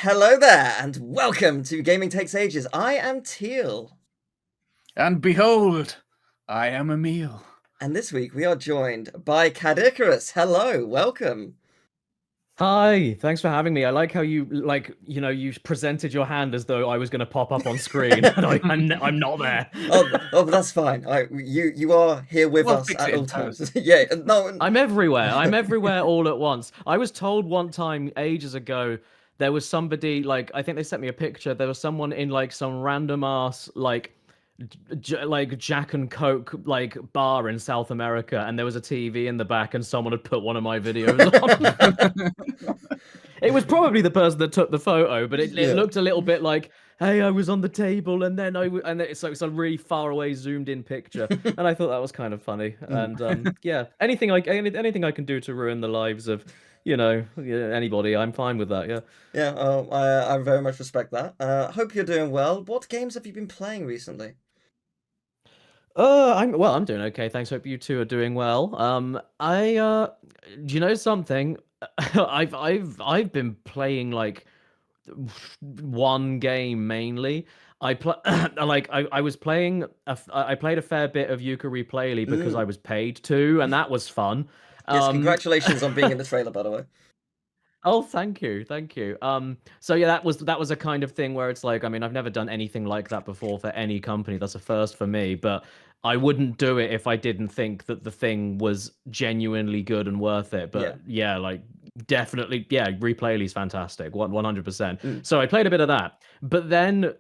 Hello there, and welcome to Gaming Takes Ages. I am Teal. And behold, I am Emil. And this week we are joined by Caddicarus. Hello, welcome. Hi, thanks for having me. I like how you you presented your hand as though I was going to pop up on screen, and I'm not there. Oh, that's fine. You are here with We'll us fix at it in all times. post. Yeah, no. I'm everywhere. I'm everywhere all at once. I was told one time ages ago there was somebody I think they sent me a picture. There was someone in some random ass Jack and Coke bar in South America, and there was a TV in the back, and someone had put one of my videos on. It was probably the person that took the photo, but it looked a little bit like, hey, I was on the table, and then it's a really far away zoomed in picture, and I thought that was kind of funny. And yeah, anything I can do to ruin the lives of anybody, I'm fine with that. Yeah, I very much respect that. Hope you're doing well. What games have you been playing recently? I'm doing okay, thanks. Hope you two are doing well. Do you know something? I've been playing one game mainly. I was playing I played a fair bit of Yooka Replayly because I was paid to, and that was fun. Yes, congratulations on being in the trailer, by the way. Oh, thank you. So yeah, that was a kind of thing where it's like, I mean, I've never done anything like that before for any company. That's a first for me, but I wouldn't do it if I didn't think that the thing was genuinely good and worth it. But yeah, definitely, yeah, Replayly is fantastic, 100%. So I played a bit of that, but then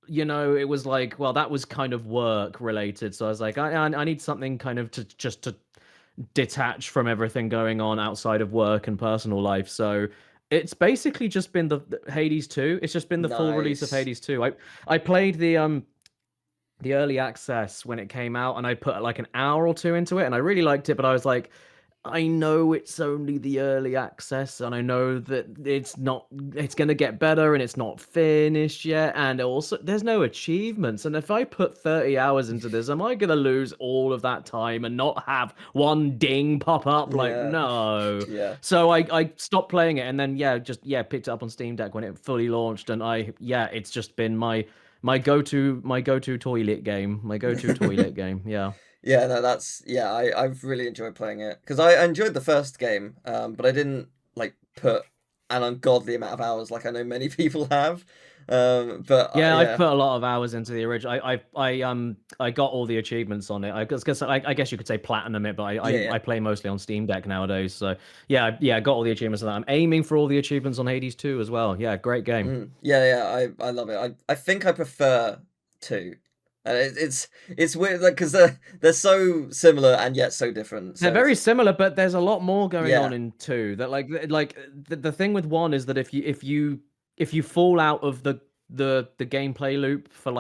it was like, well, that was kind of work related. So I was like, I need something kind of to detach from everything going on outside of work and personal life. So it's basically just been the Hades 2. It's just been the full release of Hades 2. I played the early access when it came out, and I put like an hour or two into it, and I really liked it, but I was like, I know it's only the early access, and I know that it's going to get better, and it's not finished yet, and also there's no achievements. And if I put 30 hours into this, am I going to lose all of that time and not have one ding pop up? No. Yeah. So I stopped playing it, and then picked it up on Steam Deck when it fully launched, and it's just been my go-to toilet game. My go-to toilet game. Yeah. Yeah, no, I've really enjoyed playing it because I enjoyed the first game, but I didn't put an ungodly amount of hours like I know many people have. But I've put a lot of hours into the original. I got all the achievements on it. I guess you could say platinum it, but I play mostly on Steam Deck nowadays. So yeah, I got all the achievements on that. I'm aiming for all the achievements on Hades 2 as well. Yeah, great game. I love it. I think I prefer 2. It's weird, because they're so similar and yet so different. So they're very similar, but there's a lot more going on in 2. That the thing with 1 is that if you fall out of the gameplay loop for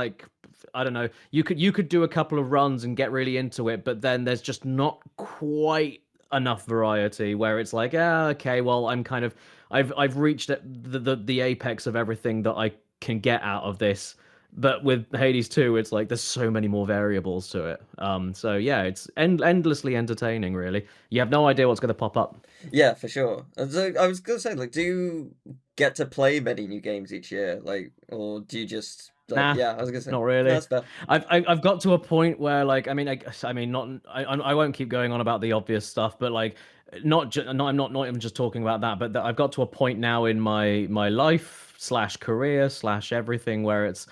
I don't know, you could do a couple of runs and get really into it, but then there's just not quite enough variety where it's like, okay, well, I've reached the apex of everything that I can get out of this. But with Hades 2, it's like there's so many more variables to it. So yeah, it's endlessly entertaining, really. You have no idea what's going to pop up. Yeah, for sure. So I was going to say, do you get to play many new games each year? Or do you just... Nah, yeah, I was going to say. Not really. That's fair. I've got to a point where I won't keep going on about the obvious stuff, but I'm not even just talking about that, but I've got to a point now in my life / career / everything where it's,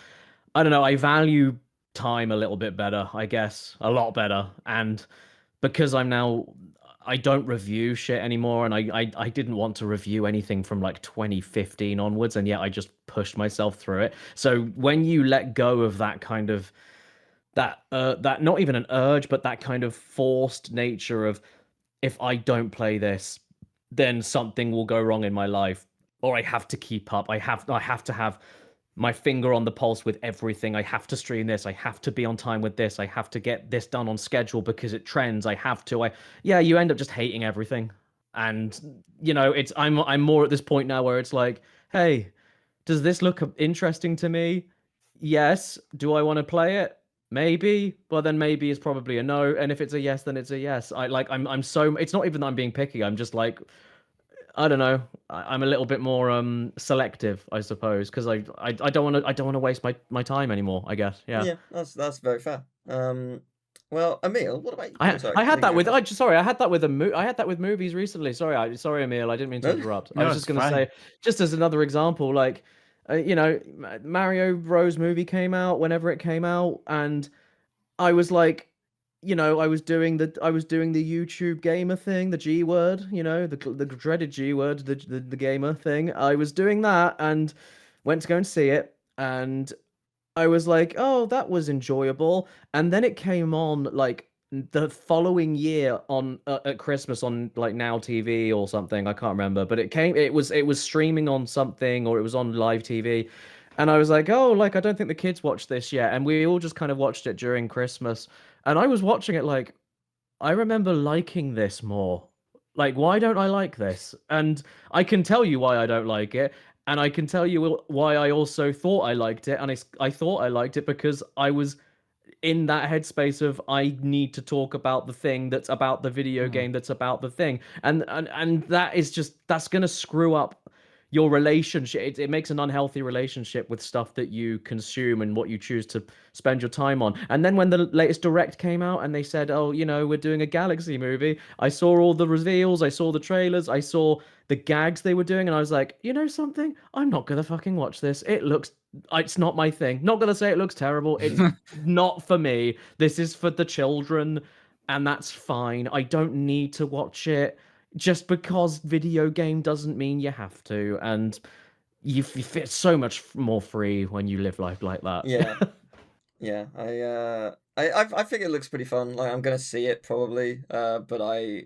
I don't know, I value time a little bit better, I guess, a lot better. And because I don't review shit anymore, and I didn't want to review anything from 2015 onwards, and yet I just pushed myself through it. So when you let go of that kind of that not even an urge, but that kind of forced nature of, if I don't play this, then something will go wrong in my life, or I have to keep up. I have to have my finger on the pulse with everything. I have to stream this. I have to be on time with this. I have to get this done on schedule because it trends. I have to. You end up just hating everything. And I'm more at this point now where it's like, hey, does this look interesting to me? Yes. Do I want to play it? Maybe. Well, then maybe is probably a no. And if it's a yes, then it's a yes. I'm so, it's not even that I'm being picky. I'm just like, I don't know. I'm a little bit more selective, I suppose, because I don't want to waste my time anymore. I guess. Yeah. Yeah, that's very fair. Well, Emil, what about you? Oh, sorry, I you had can that go with first. sorry, I had that with I had that with movies recently. Sorry, Emil, I didn't mean to No? interrupt. I No, was it's just gonna fine. say, just as another example, like, Mario Bros movie came out whenever it came out, and I was like, I was doing the YouTube gamer thing, the G word, the dreaded G word, the gamer thing. I was doing that and went to go and see it, and I was like, oh, that was enjoyable. And then it came on like the following year on at Christmas on like Now TV or something. I can't remember, but it was streaming on something or it was on live TV. And I was like, oh, like I don't think the kids watched this yet. And we all just kind of watched it during Christmas. And I was watching it like, I remember liking this more. Like, why don't I like this? And I can tell you why I don't like it. And I can tell you why I also thought I liked it. And I thought I liked it because I was in that headspace of I need to talk about the thing that's about the video Mm. game that's about the thing. And that is that's gonna screw up your relationship. It makes an unhealthy relationship with stuff that you consume and what you choose to spend your time on. And then when the latest direct came out and they said, oh, we're doing a Galaxy movie, I saw all the reveals, I saw the trailers, I saw the gags they were doing, and I was like, you know something? I'm not gonna fucking watch this. It's not my thing. Not gonna say it looks terrible. It's not for me. This is for the children, and that's fine. I don't need to watch it just because video game doesn't mean you have to, and you feel so much more free when you live life like that. Yeah. Yeah, I think it looks pretty fun. Like I'm gonna see it probably, but I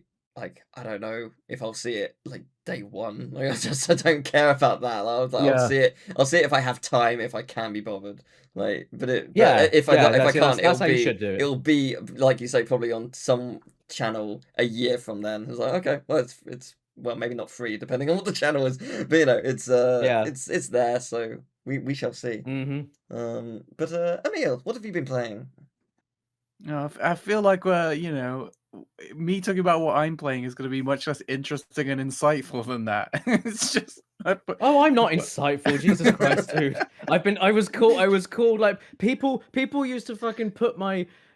don't know if I'll see it like day one. Like I don't care about that. I'll Yeah, see it. I'll see it if I have time, if I can be bothered. Like, yeah, if yeah. if I That's can't, that's how you should do it. it'll be like you say, probably on some channel a year from then. It's like okay, well it's well maybe not free depending on what the channel is, but Yeah. it's there, so we shall see. Mm-hmm. But Emil, what have you been playing? I feel like me talking about what I'm playing is going to be much less interesting and insightful than that. It's just Oh, I'm not insightful. Jesus Christ, dude. I was cool. Like people used to fucking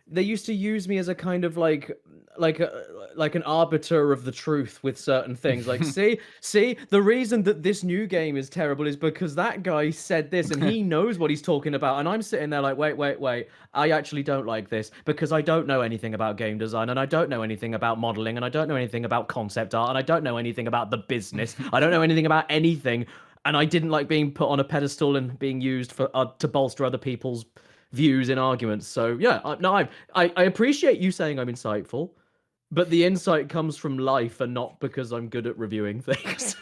they used to use me as a kind of like an arbiter of the truth with certain things. Like, see, the reason that this new game is terrible is because that guy said this and he knows what he's talking about. And I'm sitting there like, wait. I actually don't like this because I don't know anything about game design and I don't know anything about modeling and I don't know anything about concept art and I don't know anything about the business. I don't know anything about anything. And I didn't like being put on a pedestal and being used for to bolster other people's views in arguments. So yeah, no, I appreciate you saying I'm insightful, but the insight comes from life and not because I'm good at reviewing things.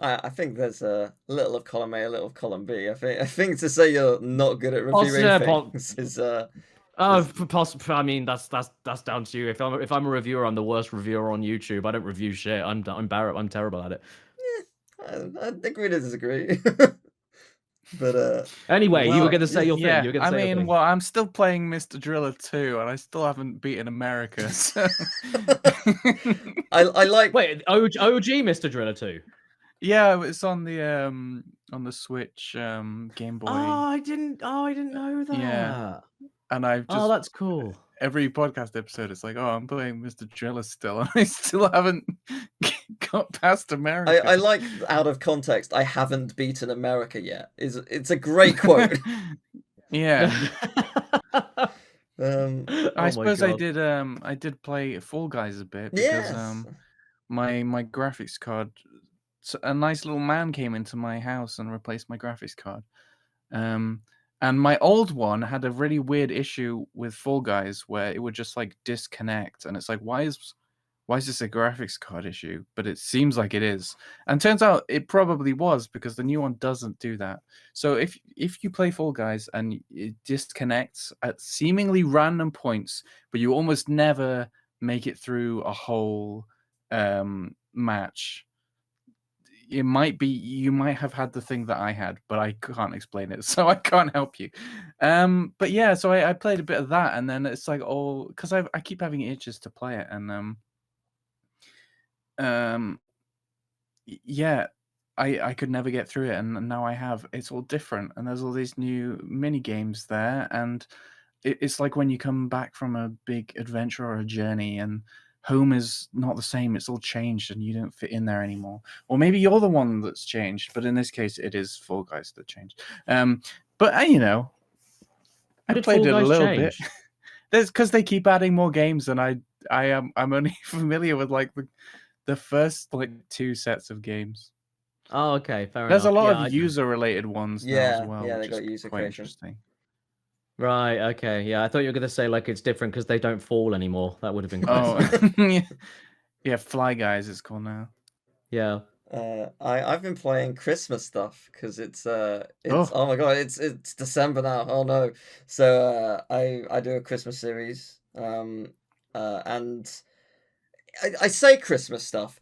I think there's a little of column A, a little of column B. I think to say you're not good at reviewing things I mean, that's down to you. If I'm a reviewer, I'm the worst reviewer on YouTube. I don't review shit. I'm terrible at it. I agree to disagree. But Anyway, you were well, gonna say your thing. yeah. You were gonna I say your mean, thing. well, I'm still playing Mr. Driller 2, and I still haven't beaten America. So I like Wait, OG Mr. Driller 2. yeah, it's on the Switch, Game Boy. I didn't know that. Yeah. And I've Oh, just that's cool. every podcast episode, it's like, oh, I'm playing Mr. Driller still, and I still haven't got past America. I like out of context. I haven't beaten America yet. It's a great quote. Yeah. I suppose God. I did play Fall Guys a bit because Yes. my graphics card, a nice little man came into my house and replaced my graphics card. And my old one had a really weird issue with Fall Guys where it would just like disconnect, and it's like, why is this a graphics card issue? But it seems like it is, and turns out it probably was because the new one doesn't do that. So if you play Fall Guys and it disconnects at seemingly random points, but you almost never make it through a whole match, you might have had the thing that I had, but I can't explain it, so I can't help you. But yeah, so I played a bit of that, and then it's like, oh, because I keep having itches to play it, and yeah, I could never get through it, and now I have. It's all different, and there's all these new mini games there, and it's like when you come back from a big adventure or a journey, and home is not the same. It's all changed, and you don't fit in there anymore. Or maybe you're the one that's changed, but in this case, it is Fall Guys that changed. But you know, I Did played Fall it a Guys little change? bit. There's because they keep adding more games, and I'm only familiar with like the first like 2 sets of games. Oh, okay, fair There's a enough. lot Yeah, of user-related ones now as Yeah, well, yeah, they which is got user quite creation. interesting. right. Okay, yeah. I thought you were gonna say like it's different because they don't fall anymore. That would have been quite Oh, sad. yeah, Fly Guys it's called now. Yeah. I've been playing Christmas stuff because it's Oh, oh my god, it's December now. Oh no. So I do a Christmas series. And I say Christmas stuff.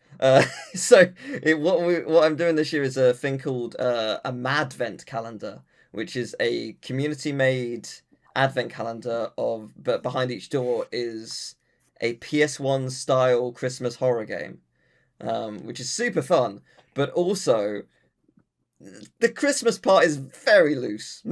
So what I'm doing this year is a thing called a Madvent calendar, which is a community made advent calendar but behind each door is a PS1 style Christmas horror game, which is super fun. But also, the Christmas part is very loose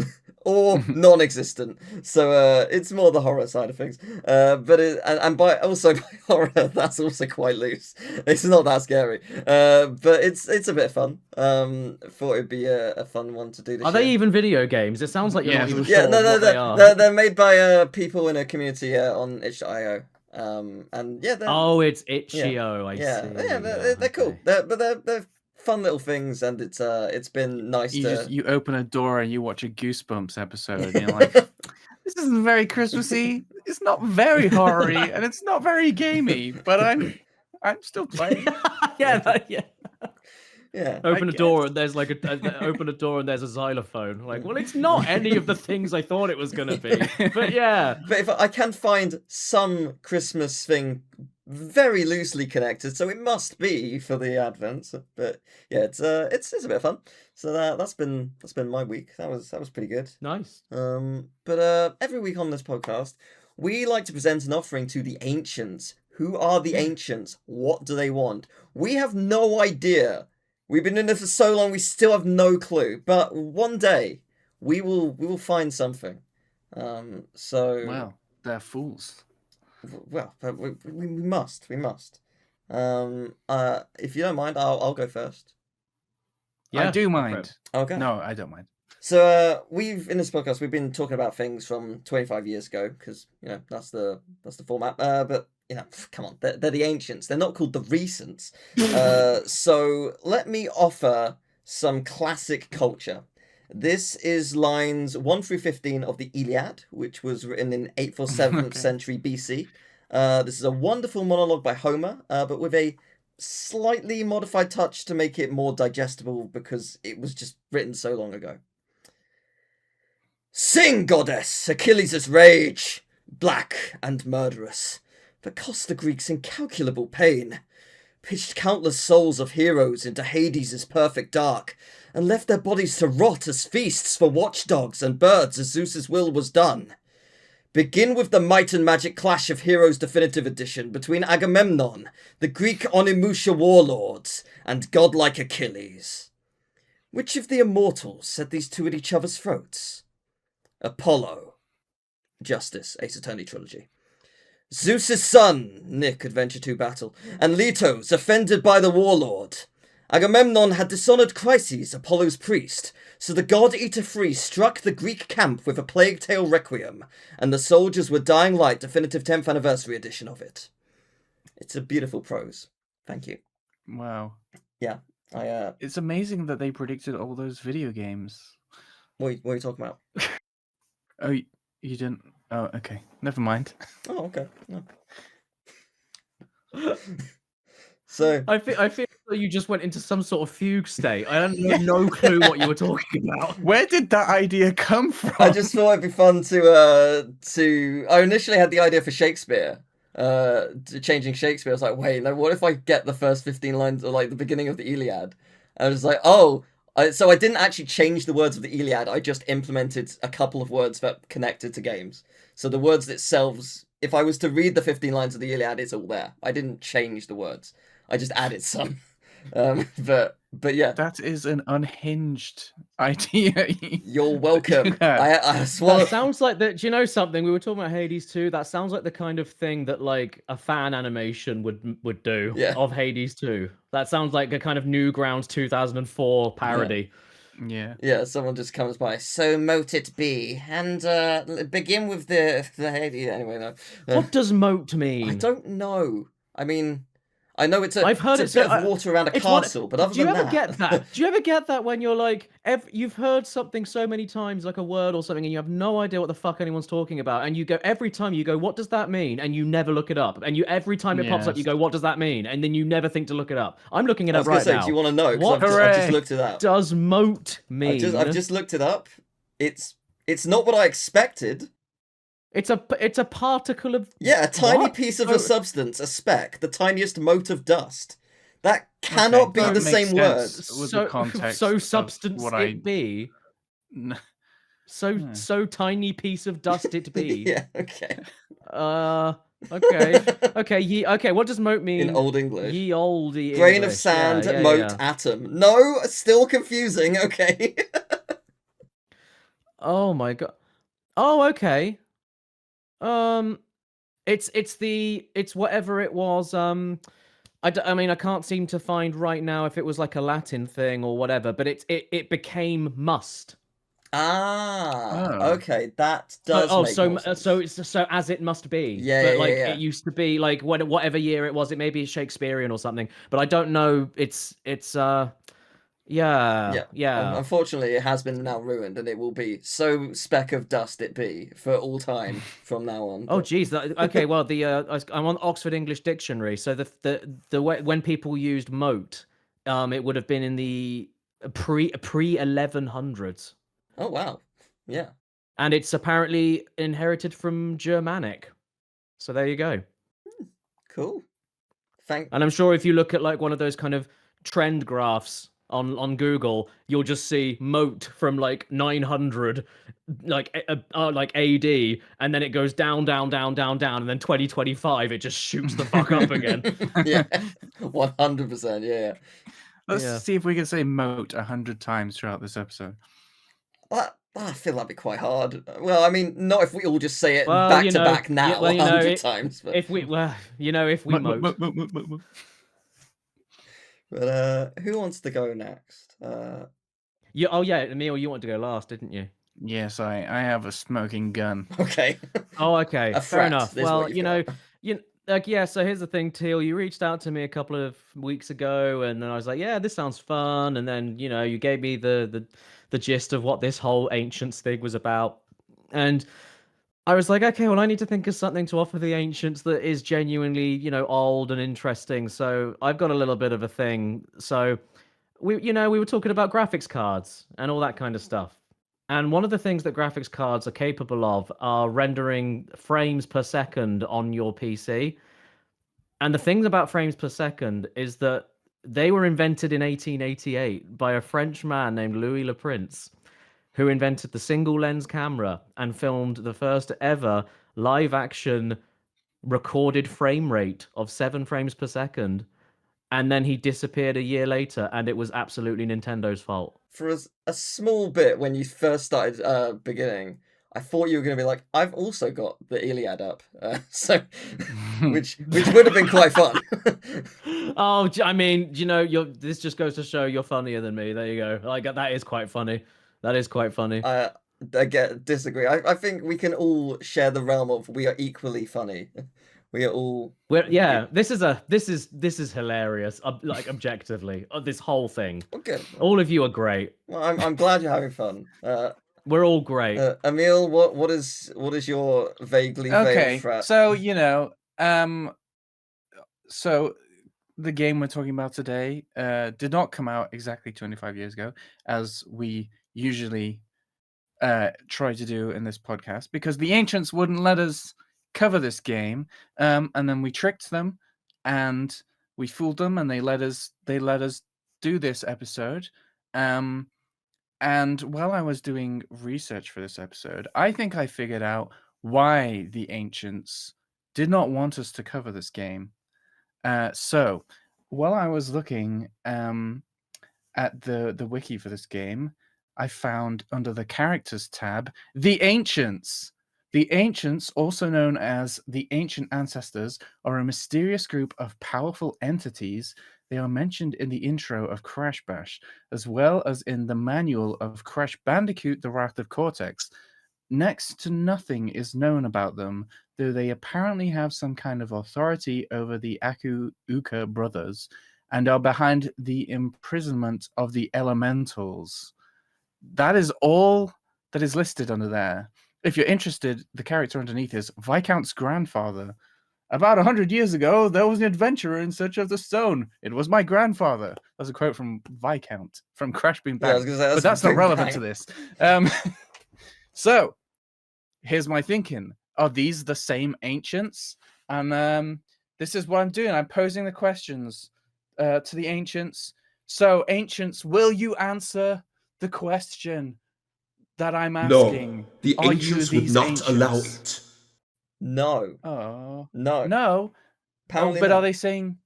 or non-existent, so it's more the horror side of things. But and by also by horror, that's also quite loose. It's not that scary, but it's a bit of fun. Thought it'd be a fun one to do this Are they year. even video games? It sounds like you're not Yeah. even Yeah, sure no, what they they're, are. they're made by people in a community on itch.io. And yeah, Oh, it's yeah, itch.io. I yeah, see. yeah, Yeah, they're cool. okay. They're fun little things, and it's been nice to. you open a door and you watch a Goosebumps episode, and you're like, this isn't very Christmassy. It's not very horror-y, and it's not very gamey, but I'm still playing. Yeah, yeah. Yeah. Open I a door guess. and there's like open a door and there's a xylophone. Like, well, it's not any of the things I thought it was gonna be. But yeah. But if I can find some Christmas thing very loosely connected, so it must be for the Advent. But yeah, it's a bit of fun. So that's been my week. That was pretty good. Nice. But every week on this podcast, we like to present an offering to the ancients. Who are the ancients? What do they want? We have no idea. We've been in this for so long, we still have no clue. But one day, we will find something. So Well, they're fools. well, but we must. If you don't mind, I'll go first. Yeah, I do go for mind. it. Okay. No, I don't mind. So in this podcast we've been talking about things from 25 years ago because that's the format. But come on, they're the ancients. They're not called the recents. So let me offer some classic culture. This is lines 1 through 15 of the Iliad, which was written in 8th or 7th Okay. century BC. This is a wonderful monologue by Homer, but with a slightly modified touch to make it more digestible because it was just written so long ago. Sing, goddess, Achilles' rage, black and murderous, but cost the Greeks incalculable pain, pitched countless souls of heroes into Hades' perfect dark, and left their bodies to rot as feasts for watchdogs and birds as Zeus's will was done. Begin with the might and magic clash of Heroes Definitive Edition between Agamemnon, the Greek Onimusha warlords, and godlike Achilles. Which of the immortals set these two at each other's throats? Apollo. Justice, Ace Attorney Trilogy. Zeus's son, Nick, Adventure 2 Battle, and Letos, offended by the warlord. Agamemnon had dishonored Chryses, Apollo's priest, so the god-eater Free struck the Greek camp with a Plague Tale Requiem, and the soldiers were dying light, definitive 10th anniversary edition of it. It's a beautiful prose. Thank you. Wow. Yeah, It's amazing that they predicted all those video games. what are you talking about? Oh, you didn't. Oh, okay. Never mind. Oh, okay. No. So I feel like you just went into some sort of fugue state. I had no clue what you were talking about. Where did that idea come from? I just thought it'd be fun to. I initially had the idea for Shakespeare, changing Shakespeare. I was like, wait, no, what if I get the first 15 lines or like the beginning of the Iliad? I was like, oh, so I didn't actually change the words of the Iliad. I just implemented a couple of words that connected to games. So the words themselves, if I was to read the 15 lines of the Iliad, it's all there. I didn't change the words. I just added some. But yeah, That is an unhinged idea. you're welcome. Yeah. I swallow. That sounds like that. Do you know something? We were talking about Hades 2. That sounds like the kind of thing that like a fan animation would do Yeah. of Hades 2. That sounds like a kind of Newgrounds 2004 parody. Yeah. Yeah, someone just comes by. So mote it be, and begin with the Hades. Anyway, no. What does moat mean? I don't know. I mean, I know it's a, I've heard it's a it. bit of water around a It's what- castle, but other do you than ever that, get that? Do you ever get that when you're like, you've heard something so many times, like a word or something, and you have no idea what the fuck anyone's talking about, and you go every time you go, what does that mean? And you never look it up, and you every time it pops up, you Yes. go, what does that mean? And then you never think to look it up. I'm looking it I up was gonna right say, now. do you want to know? 'Cause What I've just Hooray! looked it up. does moat mean? I've just looked it up. It's not what I expected. It's a particle of Yeah, a tiny what? piece of Oh, a substance, a speck, the tiniest mote of dust. That cannot be that the makes same word. sense with the context so of substance what it be. So tiny piece of dust it be. Yeah, okay. Okay. Okay, what does moat mean? In Old English. Ye olde Grain of English. sand, Yeah, moat, yeah. atom. No, still confusing, okay. Oh my god. Oh, okay. It's whatever it was. I mean, I can't seem to find right now if it was like a Latin thing or whatever, but it became must. Okay, that does make more sense. So it's so as it must be. Yeah, but yeah, like yeah. it used to be like whatever year it was, it may be Shakespearean or something, but I don't know. It's yeah. Unfortunately, it has been now ruined, and it will be so speck of dust it be for all time from now on. Oh geez, okay. Well, I'm on Oxford English Dictionary, so the way when people used moat, it would have been in the pre 1100s. Oh wow, yeah. And it's apparently inherited from Germanic. So there you go. Cool. And I'm sure if you look at like one of those kind of trend graphs on Google, you'll just see moat from like 900 like AD, and then it goes down, and then 2025 it just shoots the fuck up again. Yeah, 100%. Yeah. Let's see if we can say moat 100 times throughout this episode. I feel that'd be quite hard. Well, I mean, not if we all just say it Well, back to back now 100 it, times. But if we moat. But who wants to go next? Emil, you wanted to go last, didn't you? Yes, I have a smoking gun. Okay. Oh, okay. A Fair threat enough. is Well, what you've got. So here's the thing, Teal. You reached out to me a couple of weeks ago, and then I was like, yeah, this sounds fun. And then, you gave me the gist of what this whole Ancients thing was about. And I was like, okay, well, I need to think of something to offer the Ancients that is genuinely, old and interesting. So I've got a little bit of a thing. So we were talking about graphics cards and all that kind of stuff. And one of the things that graphics cards are capable of are rendering frames per second on your PC. And the thing about frames per second is that they were invented in 1888 by a French man named Louis Le Prince, who invented the single lens camera and filmed the first ever live action recorded frame rate of 7 frames per second. And then he disappeared a year later, and it was absolutely Nintendo's fault. For a small bit when you first started beginning, I thought you were going to be like, I've also got the Iliad up, which would have been quite fun. Oh, I mean, this just goes to show you're funnier than me. There you go. Like that is quite funny. That is quite funny. I disagree. I think we can all share the realm of we are equally funny. We are all. This is hilarious. Like objectively, this whole thing. Okay. All of you are great. Well, I'm glad you're having fun. We're all great. Emil, what is your vaguely veiled threat? So so the game we're talking about today did not come out exactly 25 years ago, as we usually try to do in this podcast, because the Ancients wouldn't let us cover this game, and then we tricked them and we fooled them, and they let us do this episode. And while I was doing research for this episode, I think I figured out why the Ancients did not want us to cover this game. So while I was looking at the wiki for this game, I found under the characters tab the Ancients. The Ancients, also known as the Ancient Ancestors, are a mysterious group of powerful entities. They are mentioned in the intro of Crash Bash, as well as in the manual of Crash Bandicoot: The Wrath of Cortex. Next to nothing is known about them, though they apparently have some kind of authority over the Uka brothers and are behind the imprisonment of the elementals. That is all that is listed under there. If you're interested, the character underneath is Viscount's grandfather. About 100 years ago, there was an adventurer in search of the stone. It was my grandfather. That's a quote from Viscount from Crash Boom Yeah, I Bang. was gonna say, But that's not Big relevant Bang. to this. So, here's my thinking. Are these the same Ancients? And this is what I'm doing. I'm posing the questions to the Ancients. So, Ancients, will you answer the question that I'm asking? No, the Are you ancients would these not allow Ancients? it. No. Oh. No. No? Apparently But not. are they saying...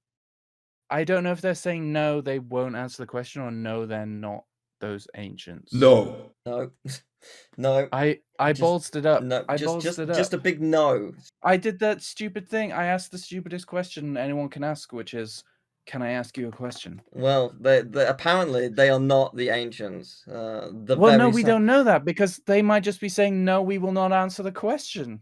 I don't know if they're saying no, they won't answer the question, or no, they're not those Ancients. No. No. No. I Just- ballsed it up. No. I Just ballsed it up. just a big no. I did that stupid thing. I asked the stupidest question anyone can ask, which is, can I ask you a question? Well, they apparently they are not the Ancients. Well, no, we don't know that, because they might just be saying, no, we will not answer the question.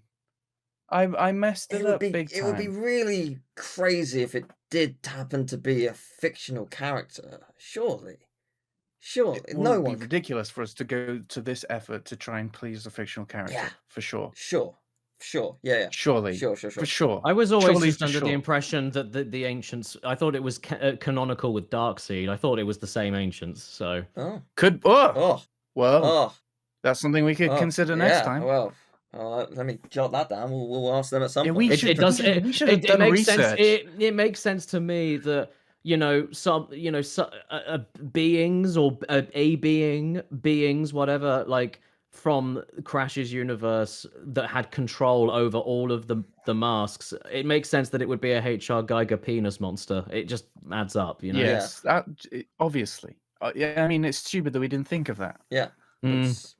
I messed it up big time. It would be really crazy if it did happen to be a fictional character. Surely. It No would one be ridiculous for us to go to this effort to try and please a fictional character. Yeah. For sure. Sure. Yeah. Surely. Sure. For sure. I was always Surely just for under the sure. impression that the Ancients. I thought it was canonical with Darkseid. I thought it was the same Ancients. So Oh. Could... Oh. Well, Oh. that's something we could consider next time. Well, let me jot that down. We'll ask them at some Yeah, point. we should- it does. we should have It done makes sense. research. It makes sense to me that beings or beings, whatever, like from Crash's universe that had control over all of the masks. It makes sense that it would be a H.R. Geiger penis monster. It just adds up, you know. Yes, obviously. Yeah, I mean, it's stupid that we didn't think of that. Yeah. Mm.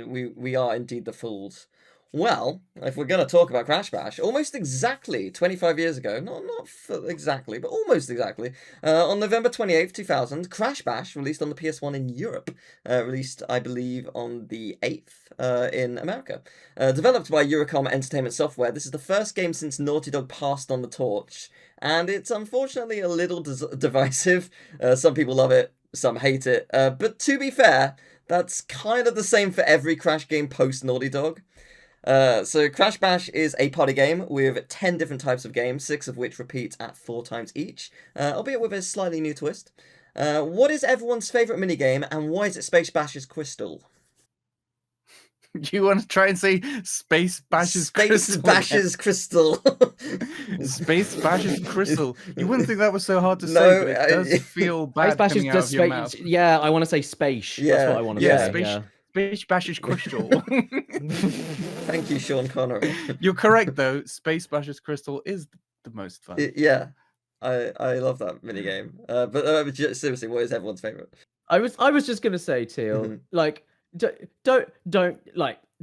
We are indeed the fools. Well, if we're going to talk about Crash Bash, almost exactly 25 years ago, not exactly, but almost exactly, on November 28th, 2000, Crash Bash released on the PS1 in Europe, released, I believe, on the 8th in America. Developed by Eurocom Entertainment Software, this is the first game since Naughty Dog passed on the torch, and it's unfortunately a little divisive. Some people love it, some hate it, but to be fair, that's kind of the same for every Crash game post Naughty Dog. So Crash Bash is a party game with 10 different types of games, 6 of which repeat at 4 times each, albeit with a slightly new twist. What is everyone's favourite minigame, and why is it Space Bash's Crystal? Do you want to try and say Space Bash's Crystal? Space Bash's Crystal. Space Bash's Crystal. You wouldn't think that was so hard to say, No, but it does feel Space bad Bash is coming out just of your mouth. Yeah, I want to say space. Yeah, That's what I want to Yeah, say. Space Bash's Crystal. Thank you, Sean Connery. You're correct, though. Space Bash's Crystal is the most fun. Yeah, I love that minigame. But seriously, what is everyone's favourite? I was just gonna say, Teal, Mhm. like,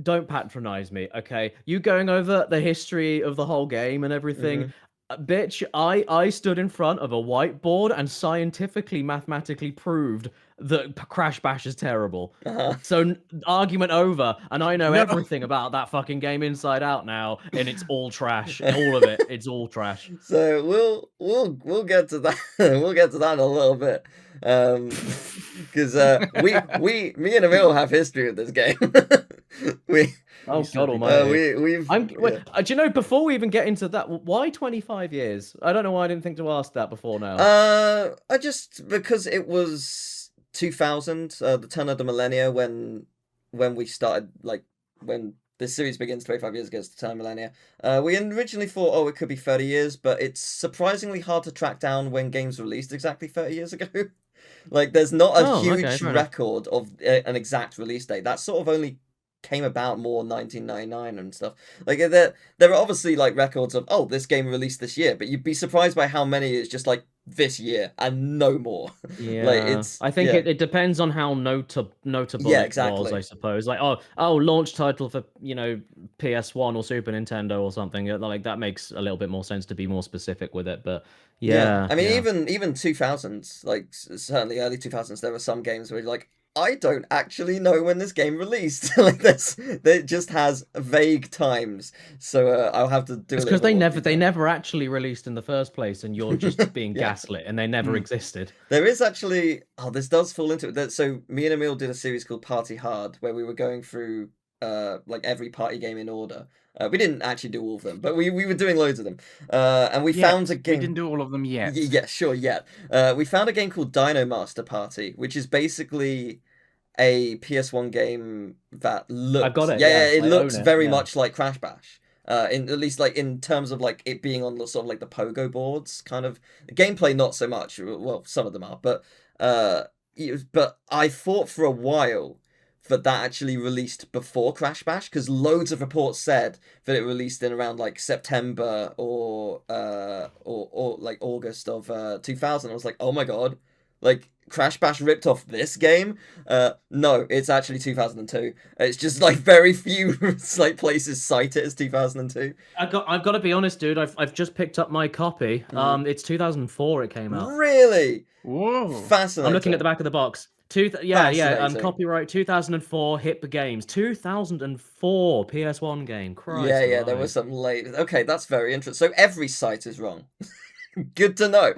don't patronize me, okay? You going over the history of the whole game and everything. Bitch, I stood in front of a whiteboard and scientifically, mathematically proved that Crash Bash is terrible. So argument over, and I know everything about that fucking game inside out now, and it's all trash. All of it, it's all trash. So we'll get to that. We'll get to that in a little bit, because me and Emil have history with this game. Oh God Almighty! We've. Do you know? Before we even get into that, why 25 years? I don't know why I didn't think to ask that before now. Because it was 2000, the turn of the millennia, when we started, like when this series begins 25 years ago, it's the turn of millennia. We originally thought, oh, it could be 30 years, but it's surprisingly hard to track down when games released exactly 30 years ago. Like, there's not a huge record of an exact release date. That sort of only came about more 1999 and stuff. Like, there are obviously like records of, oh, this game released this year, but you'd be surprised by how many it's just like this year and no more. Like Yeah, I think yeah. it depends on how notable Yeah, it was, exactly. I suppose. Like, oh, launch title for, PS1 or Super Nintendo or something. Like that makes a little bit more sense to be more specific with it. But Yeah, yeah, I mean, yeah. even 2000s, like certainly early 2000s, there were some games where you're like, I don't actually know when this game released. Like this, it just has vague times. So I'll have to do a It's little because bit more they detail. never actually released in the first place, and you're just being Yeah, gaslit, and they never existed. there is actually. Oh, this does fall into it. So me and Emil did a series called Party Hard, where we were going through like every party game in order. We didn't actually do all of them, but we were doing loads of them. And we found a We game. didn't do all of them yet. Yeah, sure, yet. We found a game called Dino Master Party, which is basically a PS1 game that I've got looks, it. yeah, Yeah, it I own looks it. very Yeah. much like Crash Bash. In at least like in terms of like it being on the sort of like the pogo boards, kind of gameplay, not so much. Well, some of them are, but but I thought for a while that actually released before Crash Bash because loads of reports said that it released in around like September or like August of 2000. I was like, oh my god, like Crash Bash ripped off this game. No, it's actually 2002. It's just like very few like places cite it as 2002. I've got to be honest, dude. I've just picked up my copy. It's 2004. It came out. Really Whoa. I'm looking at the fascinating. back of the box. Yeah. Fascinating. Copyright 2004. Hip Games. 2004 PS1 game. Christ Yeah, there was alive. some late. Okay, that's very interesting. So every site is wrong. Good to know.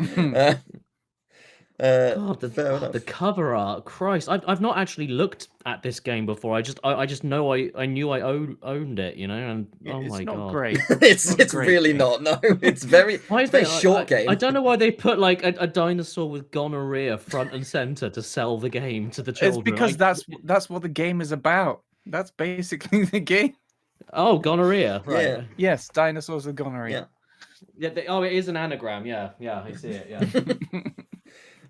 God, Fair enough. the cover art. Christ, I've not actually looked at this game before. I just know I knew I owned it. And oh It's my not God. great. It's not a great really game. not. No, it's very Why it's is a very they? short game. I don't know why they put like a dinosaur with gonorrhea front and center to sell the game to the It's children. because that's what the game is about. That's basically the game. Oh, gonorrhea, right? Yeah. Yes, dinosaurs with gonorrhea. Yeah. It is an anagram. Yeah, I see it. Yeah.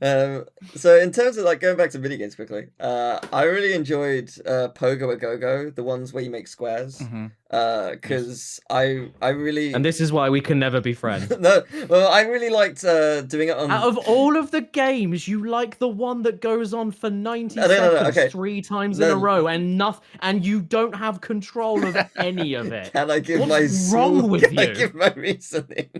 So in terms of like going back to video games quickly, I really enjoyed Pogo a Go Go, the ones where you make squares, because I really And this is why we can never be friends. no, well I really liked doing it on. Out of all of the games, you like the one that goes on for 90 No, seconds okay. 3 times in a row, and you don't have control of any of it. Can I give What's wrong with Can I you? give my reasoning?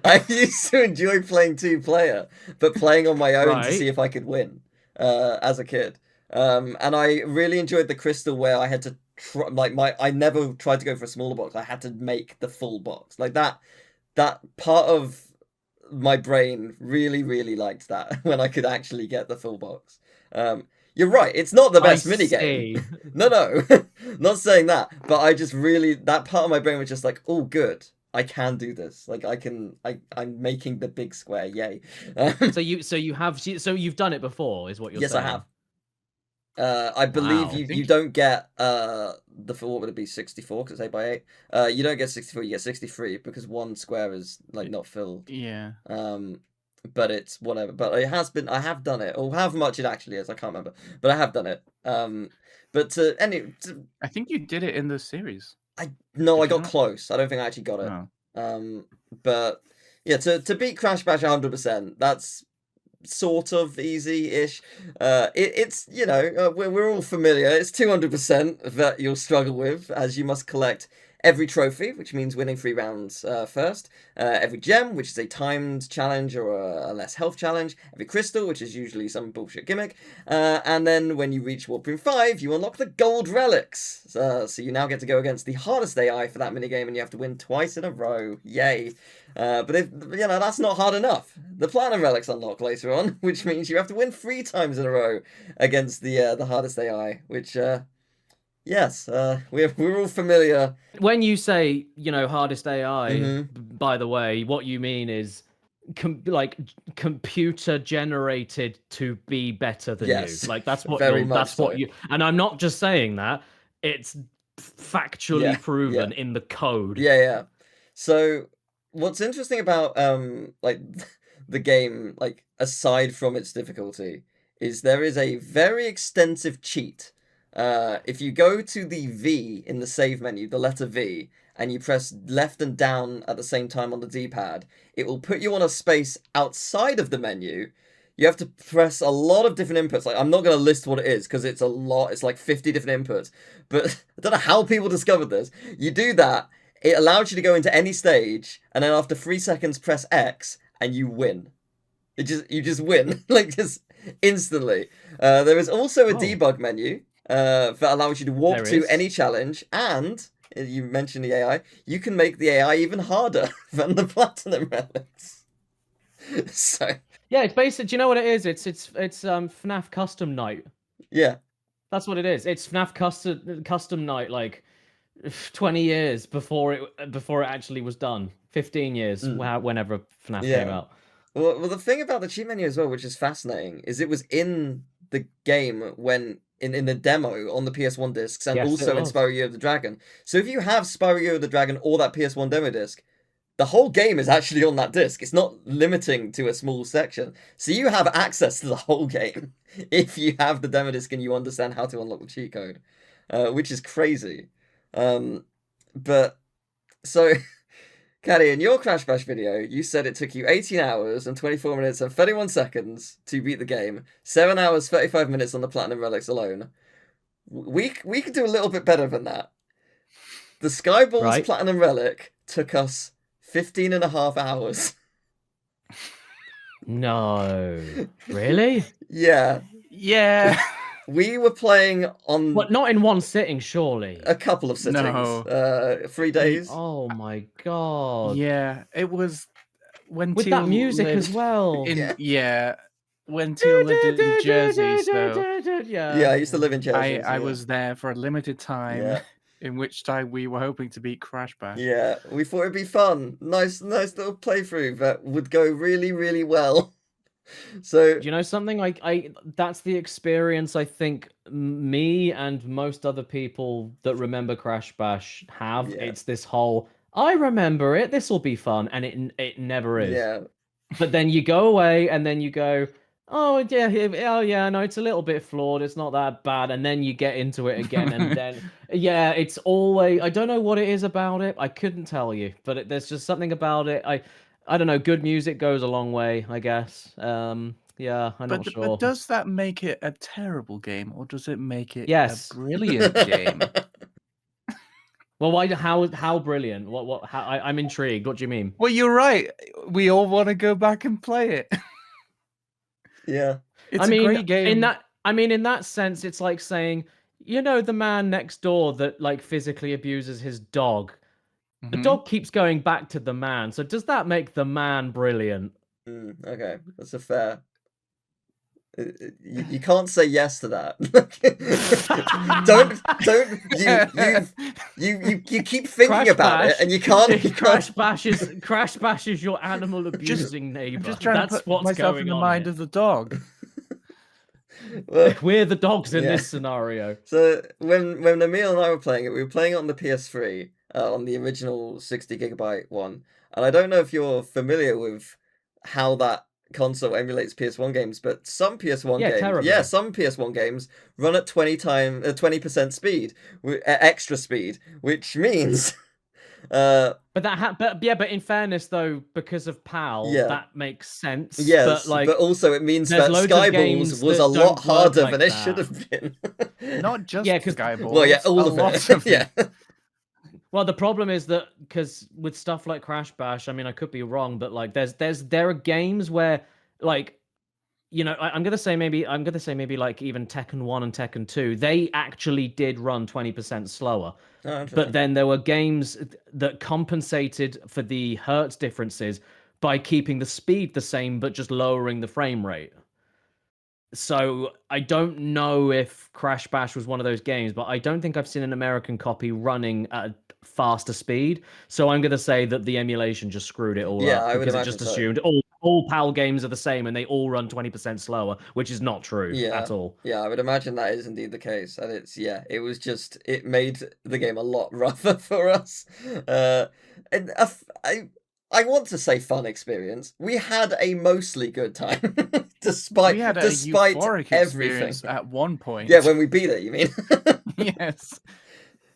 I used to enjoy playing 2-player, but playing on my own to Right. see if I could win as a kid. And I really enjoyed the crystal where I had to I never tried to go for a smaller box. I had to make the full box. Like that part of my brain really liked that when I could actually get the full box. You're right, it's not the best minigame. No, not saying that, but I just really that part of my brain was just like, oh good. I can do this. Like I'm making the big square. Yay! So you've done it before, is what you're Yes, saying? I have. I believe Wow. you don't get what would it be 64 because it's 8x8. You don't get 64. You get 63 because one square is like not filled. Yeah. But it's whatever. But it has been. I have done it. Or however much it actually is, I can't remember. But I have done it. But I think you did it in the series. I Did got you not? close. I don't think I actually got it. No. But yeah, to beat Crash Bash 100%, that's sort of easy-ish. It's we're all familiar. It's 200% that you'll struggle with, as you must collect every trophy, which means winning 3 rounds first. Every gem, which is a timed challenge or a less health challenge. Every crystal, which is usually some bullshit gimmick. And then when you reach Warp Room 5, you unlock the gold relics. So you now get to go against the hardest AI for that minigame, and you have to win twice in a row. Yay. But if that's not hard enough. The platinum relics unlock later on, which means you have to win 3 times in a row against the hardest AI, which yes, we're all familiar. When you say, hardest AI, Mm-hmm. by the way, what you mean is computer generated to be better than Yes, you. Like that's what very much that's what so. you. And I'm not just saying that; it's factually proven in the code. Yeah. So what's interesting about like the game, like aside from its difficulty, is there is a very extensive cheat. If you go to the V in the save menu, the letter V, and you press left and down at the same time on the D-pad, it will put you on a space outside of the menu. You have to press a lot of different inputs. Like, I'm not going to list what it is because it's a lot. It's like 50 different inputs. But I don't know how people discovered this. You do that, it allows you to go into any stage, and then after 3 seconds, press X, and you win. You just win, like, just instantly. There is also a debug menu that allows you to walk to any challenge, and you mentioned the AI. You can make the AI even harder than the Platinum Relics. So yeah, it's basically. Do you know what it is? It's FNAF Custom Night. Yeah, that's what it is. It's FNAF Custom Night, like 20 years before it actually was done. 15 years, whenever FNAF came out. Well, the thing about the cheat menu as well, which is fascinating, is it was in the game when in the demo on the PS1 discs, and also in Spyro Year of the Dragon. So if you have Spyro Year of the Dragon or that PS1 demo disc, the whole game is actually on that disc. It's not limiting to a small section. So you have access to the whole game if you have the demo disc and you understand how to unlock the cheat code, which is crazy. But so Caddy, in your Crash Bash video, you said it took you 18 hours and 24 minutes and 31 seconds to beat the game. 7 hours, 35 minutes on the Platinum Relics alone. We could do a little bit better than that. The Skyballs Platinum Relic took us 15 and a half hours. No. Really? Yeah. Yeah. We were playing on... But not in one sitting, surely. A couple of sittings. No. 3 days. Oh my god. Yeah, it was... when with Teal that music lived as well. When Teal lived in Jersey, so... Yeah, I used to live in Jersey. I was there for a limited time, in which time we were hoping to beat Crash Bash. Yeah, we thought it'd be fun. Nice little playthrough that would go really, really well. So, do you know something? I that's the experience I think me and most other people that remember Crash Bash have. It's this whole, I remember it, this will be fun, and it never is. Yeah. But then you go away and then you go, oh yeah, no, it's a little bit flawed, it's not that bad, and then you get into it again, and then it's always, I don't know what it is about it, I couldn't tell you, but there's just something about it. I don't know, good music goes a long way, I guess. I'm not sure. But does that make it a terrible game, or does it make it a brilliant game? Well, why? How brilliant? I'm intrigued. What do you mean? Well, you're right. We all want to go back and play it. Yeah, it's a great game. In that sense, it's like saying, you know, the man next door that like physically abuses his dog. The dog keeps going back to the man. So does that make the man brilliant? Okay, that's a fair. You can't say yes to that. You keep thinking about it, and you can't. Crash Bash is your animal abusing neighbor. Just trying to put myself in the mind of the dog. Well, we're the dogs in this scenario. So when Emil and I were playing it, we were playing it on the PS3, on the original 60 gigabyte one, and I don't know if you're familiar with how that console emulates PS1 games, but some PS1 games, some PS1 games run at 20% speed, extra speed, which means. But in fairness though, because of PAL, that makes sense. Yes, but also it means that Skyballs was a lot harder than it should have been. Not just Skyballs. Well, all of it. Well, the problem is that because with stuff like Crash Bash, I mean, I could be wrong, but like, there are games where, like, you know, I'm gonna say maybe like even Tekken 1 and Tekken 2, they actually did run 20% slower. But then there were games that compensated for the hertz differences by keeping the speed the same, but just lowering the frame rate. So I don't know if Crash Bash was one of those games, but I don't think I've seen an American copy running at a faster speed. So I'm going to say that the emulation just screwed it all up. I would because it just assumed all PAL games are the same and they all run 20% slower, which is not true at all. Yeah, I would imagine that is indeed the case. And it made the game a lot rougher for us. And I want to say fun experience. We had a mostly good time, despite everything. At one point, yeah, when we beat it, you mean? Yes.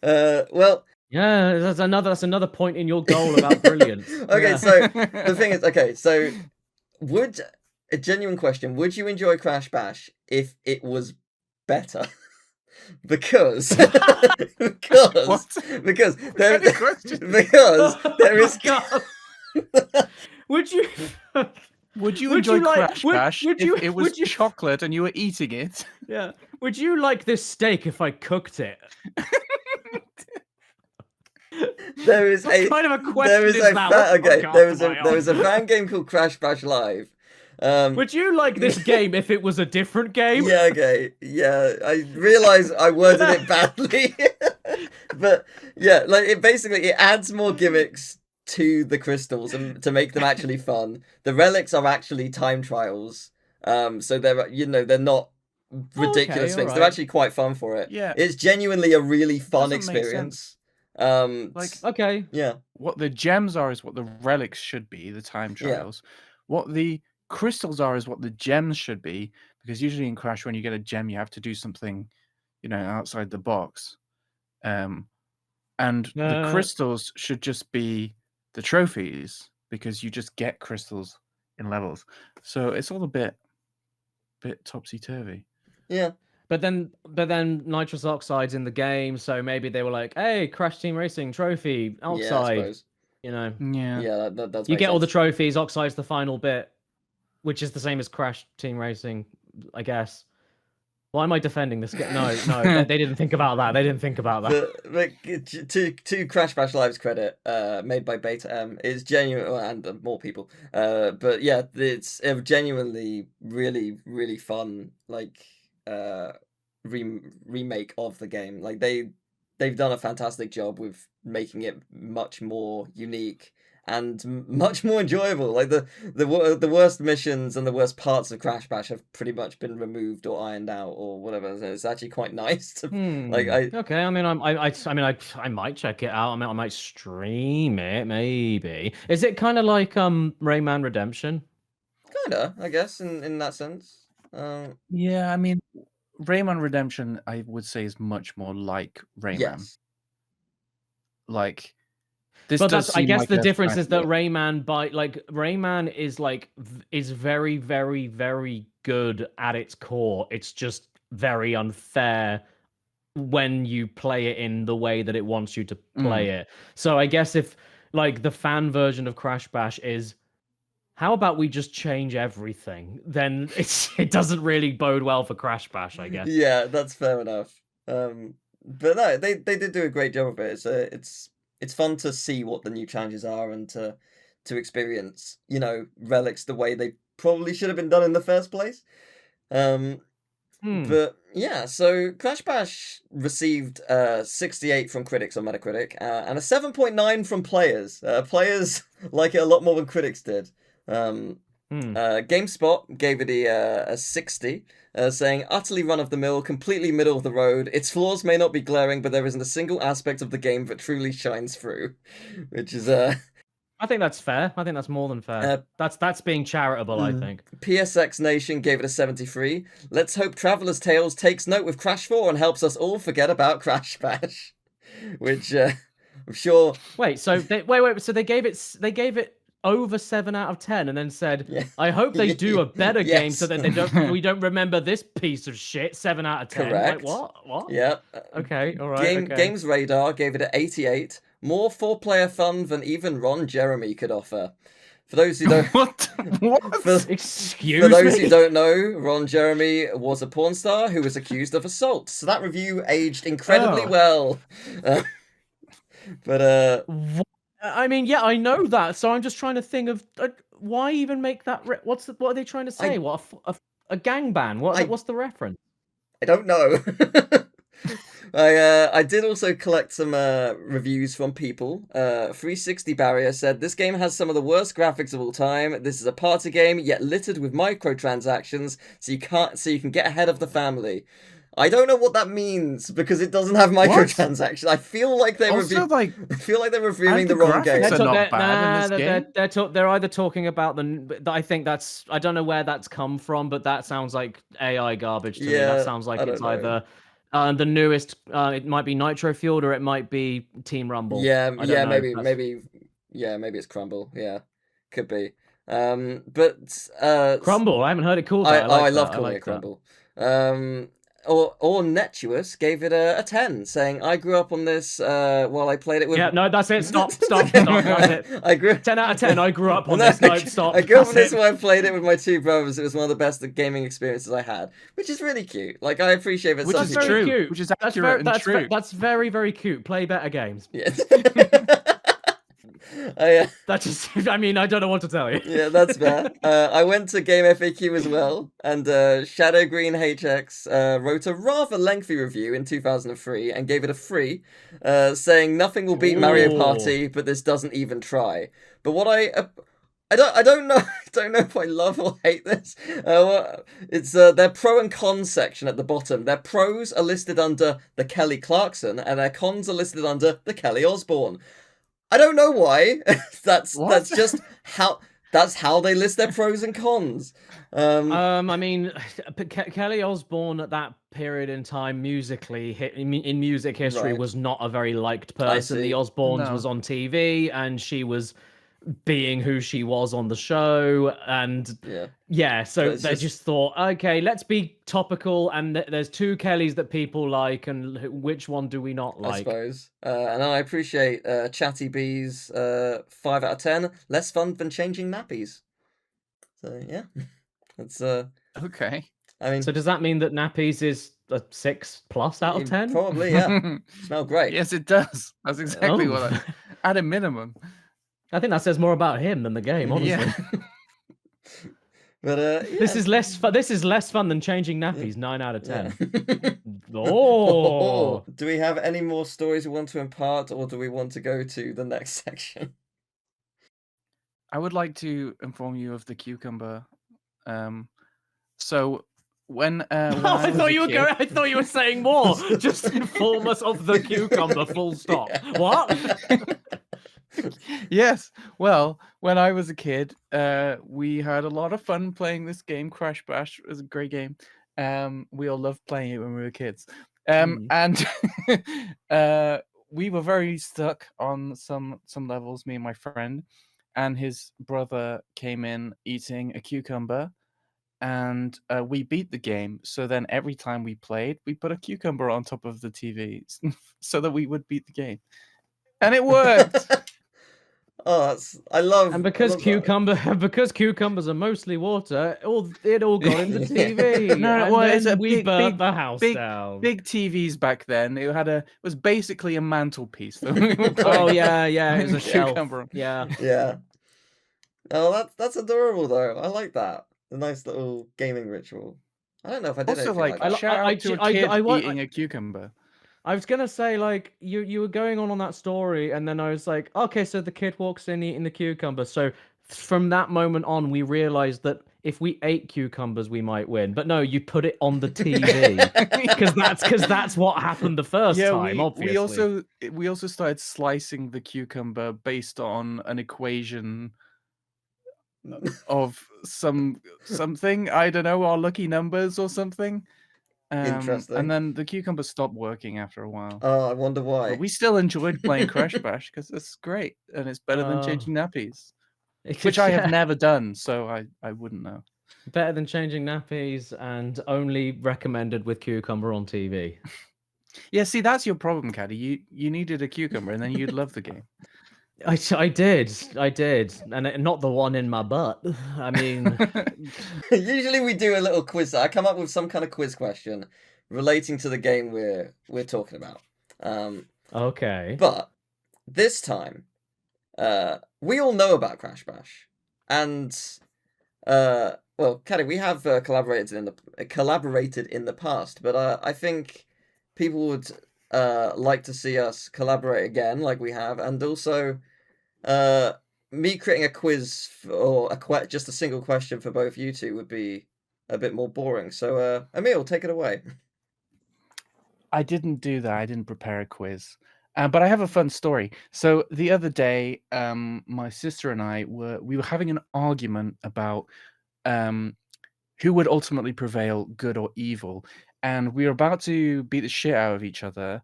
Well, Yeah, that's another point in your goal about brilliance. Okay, Yeah. so the thing is, okay, so would a genuine question, would you enjoy Crash Bash if it was better? Because What? because there kind of question? because there Oh is my God. Would you Would you Would enjoy you like- Crash would- Bash would if you- it was would you- chocolate and you were eating it? Yeah. Would you like this steak if I cooked it? there is What a kind of a question there is is a that? fa- What okay podcast there is am a I there is on? a fan game called Crash Bash Live. Would you like this game if it was a different game? Yeah, okay. Yeah, I realize I worded it badly. But yeah, like it adds more gimmicks to the crystals and to make them actually fun. The relics are actually time trials. So they're not ridiculous things. They're alright. actually quite fun for it. Yeah. It's genuinely a really fun Doesn't make experience. Like- Okay. Yeah. What the gems are is what the relics should be, the time Yeah. trials. What the crystals are is what the gems should be, because usually in Crash, when you get a gem, you have to do something, outside the box. And the crystals should just be the trophies, because you just get crystals in levels. So it's all a bit topsy-turvy. Yeah. But then nitrous oxide's in the game, so maybe they were like, "Hey, Crash Team Racing trophy, Yeah, I oxide." suppose. Yeah. Yeah, that You get all the trophies, oxide's the final bit, which is the same as Crash Team Racing, I guess. Why am I defending this game? No, they didn't think about that. They didn't think about that. To Crash Bash Live's credit, made by Beta M, is genuine and more people. But yeah, it's a genuinely really really fun remake of the game. Like they've done a fantastic job with making it much more unique and much more enjoyable. Like the worst missions and the worst parts of Crash Bash have pretty much been removed or ironed out or whatever. So it's actually quite nice to Okay, I mean, I might check it out. I mean, I might stream it, maybe. Is it kind of like Rayman Redemption? Kinda, I guess, in that sense. Yeah, I mean, Rayman Redemption, I would say, is much more like Rayman. Yes. Like, this But does that's, I seem guess like the a difference is that strategy. Rayman is very, very, very good at its core. It's just very unfair when you play it in the way that it wants you to play it. So I guess if like the fan version of Crash Bash is, how about we just change everything? Then it doesn't really bode well for Crash Bash, I guess. Yeah, that's fair enough. But no, they did do a great job of it. It's fun to see what the new challenges are and to experience, relics the way they probably should have been done in the first place. But yeah, so Crash Bash received 68 from critics on Metacritic and a 7.9 from players. Players like it a lot more than critics did. GameSpot gave it a 60, saying utterly run-of-the-mill, completely middle of the road. Its flaws may not be glaring, but there isn't a single aspect of the game that truly shines through, which is I think that's fair. I think that's more than fair. That's being charitable, I think. PSX Nation gave it a 73. Let's hope Traveler's Tales takes note with Crash 4 and helps us all forget about Crash Bash, which I'm sure. Wait, so so they gave it over 7 out of 10 and then said, Yeah. I hope they do a better game so Yes. that we don't remember this piece of shit. 7 out of 10. Correct. Like, what? Yeah. Okay, all right. Okay. Games Radar gave it an 88. More 4-player fun than even Ron Jeremy could offer. For those who don't, What? Excuse for those me? who don't know, Ron Jeremy was a porn star who was accused of assault. So that review aged incredibly well. But I mean, yeah, I know that. So I'm just trying to think of why even make that. What are they trying to say? A gangbang? What's the reference? I don't know. I did also collect some reviews from people. 360 Barrier said this game has some of the worst graphics of all time. This is a party game, yet littered with microtransactions, so you can get ahead of the family. I don't know what that means because it doesn't have microtransactions. I feel like they're reviewing the wrong game. Graphics are not bad in this game. They're either talking about I think that's, I don't know where that's come from, but that sounds like AI garbage to me. That sounds like it's either The newest, it might be Nitro Fueled or it might be Team Rumble. Yeah, I don't know. maybe it's Crumble. Yeah, could be. But Crumble. I haven't heard it called that. I that. love I calling like it Crumble. Or Netuous gave it a 10, saying I grew up on this while I played it with. Yeah, no, that's it. Stop. That's it. I grew 10 out of 10. I grew up on this. No, stop. I grew up on That's this while I played it with my two brothers. It was one of the best gaming experiences I had, which is really cute. Like, I appreciate it. Which is very true. cute. Which is accurate and true. That's very, very cute. Play better games. Yeah. That just, I mean, I don't know what to tell you. Yeah, that's fair. I went to Game FAQ as well, and Shadow Green HX wrote a rather lengthy review in 2003 and gave it a 3, saying nothing will beat Mario Party, but this doesn't even try. But what I don't know if I love or hate this. It's their pro and con section at the bottom. Their pros are listed under the Kelly Clarkson, and their cons are listed under the Kelly Osbourne. I don't know why. That's just how they list their pros and cons. I mean, Kelly Osbourne at that period in time, musically, in music history, was not a very liked person. The Osbournes was on TV, and she was being who she was on the show, and so they just thought, okay, let's be topical, and there's two Kellys that people like, and which one do we not like? I suppose. And I appreciate Chatty B's 5 out of 10. Less fun than changing nappies. So yeah, it's okay. I mean, so does that mean that nappies is a 6+ out of 10? Probably, yeah. Smell great. Yes, it does. That's exactly what at a minimum. I think that says more about him than the game, honestly. Yeah. But this is less fun than changing nappies. 9 out of 10. Yeah. Oh. Do we have any more stories we want to impart, or do we want to go to the next section? I would like to inform you of the cucumber. So when I thought you were saying more. Just inform us of the cucumber. Full stop. Yeah. What? Yes. Well, when I was a kid, we had a lot of fun playing this game. Crash Bash was a great game. We all loved playing it when we were kids. And we were very stuck on some levels, me and my friend, and his brother came in eating a cucumber, and we beat the game. So then every time we played, we put a cucumber on top of the TV so that we would beat the game. And it worked. Oh, I love. And because cucumbers are mostly water, it all got in the TV. No, well, it's we burnt the house down. Big TVs back then. It was basically a mantelpiece. Oh yeah, it was a cucumber. Shelf. Yeah. Yeah. Oh, that's adorable though. I like that. A nice little gaming ritual. I don't know if I did also like that. Shout out to a kid eating a cucumber. I was gonna say, like, you were going on that story, and then I was like, okay, so the kid walks in eating the cucumber. So from that moment on, we realized that if we ate cucumbers, we might win. But no, you put it on the TV because that's what happened the first time. Obviously, we also started slicing the cucumber based on an equation of something, I don't know, our lucky numbers or something. Interesting. And then the cucumber stopped working after a while. Oh, I wonder why. But we still enjoyed playing Crash Bash because it's great and it's better than changing nappies, which I have never done, so I wouldn't know. Better than changing nappies, and only recommended with cucumber on TV. Yeah, see, that's your problem, Caddy. You needed a cucumber, and then you'd love the game. I did, and not the one in my butt. I mean, usually we do a little quiz. I come up with some kind of quiz question relating to the game we're talking about. Okay, but this time, we all know about Crash Bash, and well, Caddy, we have collaborated in the past, but I think people would like to see us collaborate again, like we have, and also me creating a quiz or just a single question for both you two would be a bit more boring. So, Emil, take it away. I didn't do that. I didn't prepare a quiz, but I have a fun story. So the other day, my sister and I were having an argument about who would ultimately prevail, good or evil. and we were about to beat the shit out of each other.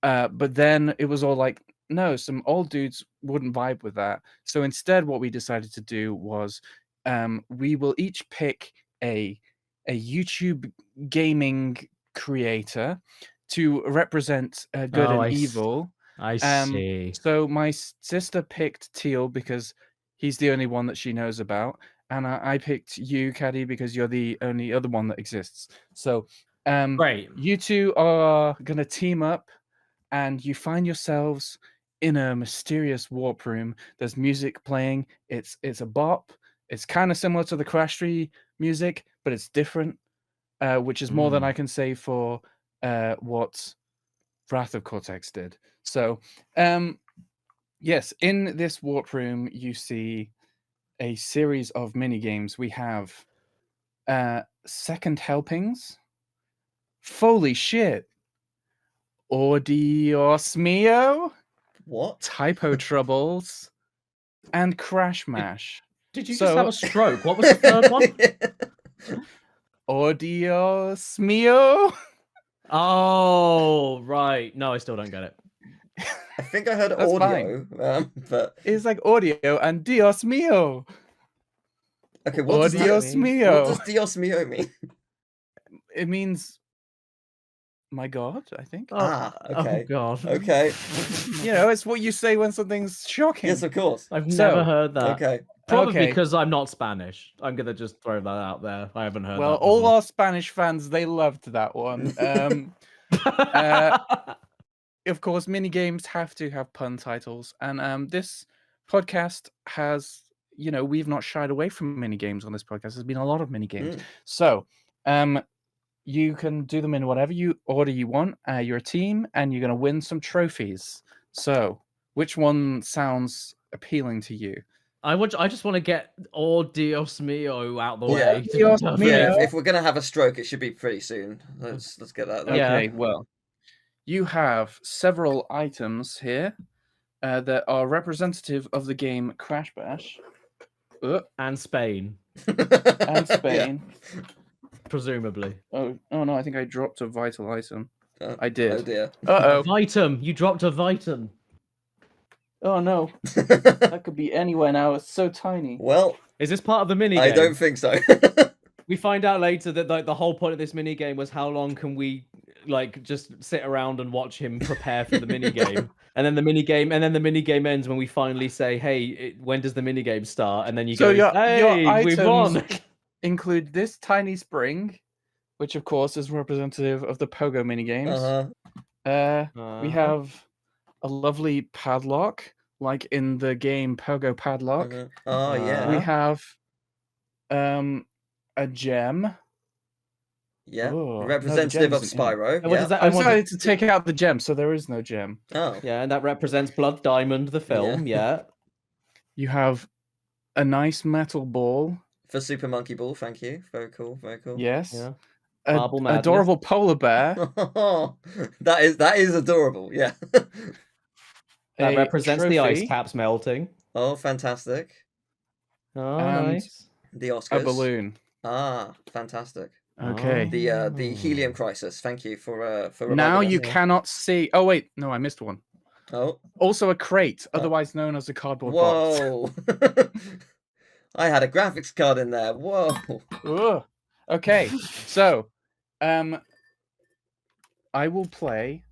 But then it was all like, no, some old dudes wouldn't vibe with that. So instead, what we decided to do was we will each pick a YouTube gaming creator to represent good Oh, and I s- evil. I see. So my sister picked Teal because he's the only one that she knows about, and I picked you, Caddy, because you're the only other one that exists. So Great. you two are gonna team up, and you find yourselves in a mysterious warp room. There's music playing. It's a bop. It's kind of similar to the Crash 3 music, but it's different, which is more than I can say for what Wrath of Cortex did. So, yes, in this warp room, you see a series of mini games. We have Second Helpings, Holy Shit, Dios Mio, What? Typo Troubles, and Crash Mash. Did you just have a stroke? What was the third one? Dios Mio. Oh, right. No, I still don't get it. I think I heard That's audio, but It's like audio and Dios Mio. okay. What does Dios mean? Mio. What does Dios Mio mean? It means my God, I think. Okay. Oh God. Okay. You know, it's what you say when something's shocking. Yes, of course. I've So, never heard that. Okay. Probably Okay. because I'm not Spanish. I'm gonna just throw that out there. I haven't heard Well, that. all our Spanish fans, they loved that one. Of course, mini games have to have pun titles, and this podcast has, you know, we've not shied away from mini games on this podcast. There's been a lot of mini games. So, you can do them in whatever you order you want. You're a team, and you're going to win some trophies. So, which one sounds appealing to you? I just want to get Dios Mio out the Yeah. way. to be Dios perfect. Mio. Yeah. If we're gonna have a stroke, it should be pretty soon. Let's get that. Done. Yeah. Okay, well, you have several items here that are representative of the game Crash Bash. And Spain, And Spain. Yeah. presumably. Oh no, I think I dropped a vital item. Oh, I did. Oh dear. Uh-oh. Vitum, you dropped a Vitum. Oh no, that could be anywhere now. It's so tiny. Well, Is this part of the mini game? I don't think so. We find out later that like the whole point of this mini game was how long can we like just sit around and watch him prepare for the mini game, and then the mini game ends when we finally say, "Hey, when does the mini game start?" And then you So go, your "Hey, we've items won." include this tiny spring, which of course is representative of the Pogo mini games. We have a lovely padlock, like in the game Pogo Padlock. Oh yeah. We have a gem. Yeah. Oh, no, the Representative gem of isn't in it. Spyro. And what Yeah. does that? I and what decided does- to take out the gem, so there is no gem. Oh. Yeah, and that represents Blood Diamond, the film. Yeah. You have a nice metal ball. For Super Monkey Ball, thank you. Very cool. Very cool. Yes. Yeah. A Marble Madness. adorable polar bear. that is adorable. Yeah. That a represents the ice trophy, caps melting. Oh, fantastic. Oh, And nice. The Oscars. a balloon. Ah, fantastic. Okay. The helium crisis. Thank you for reminding Now us. you cannot see. Oh wait, no, I missed one. Oh. Also a crate, otherwise known as a cardboard box. Whoa. I had a graphics card in there. Whoa. Ugh. Okay, so I will play.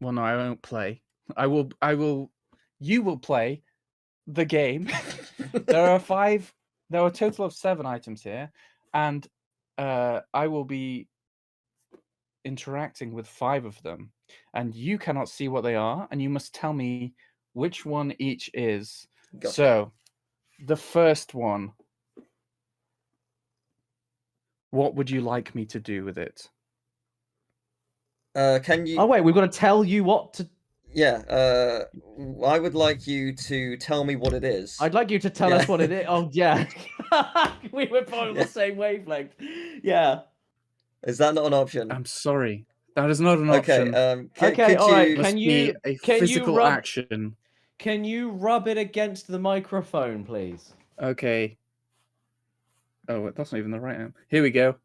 Well, no, I won't play. You will play the game. There are a total of 7 items here, and I will be interacting with 5 of them, and you cannot see what they are, and you must tell me which one each is. Gotcha. So, the first one. What would you like me to do with it? Can you? Oh wait, we've got to tell you what to. Yeah. I would like you to tell me what it is. I'd like you to tell us what it is. Oh yeah, we were both on the same wavelength. Yeah. Is that not an option? I'm sorry, that is not an option. Okay. Okay, all right, Must can be you- a can you physical rub- action? Can you rub it against the microphone, please? Okay. Oh, that's not even the right one. Here we go.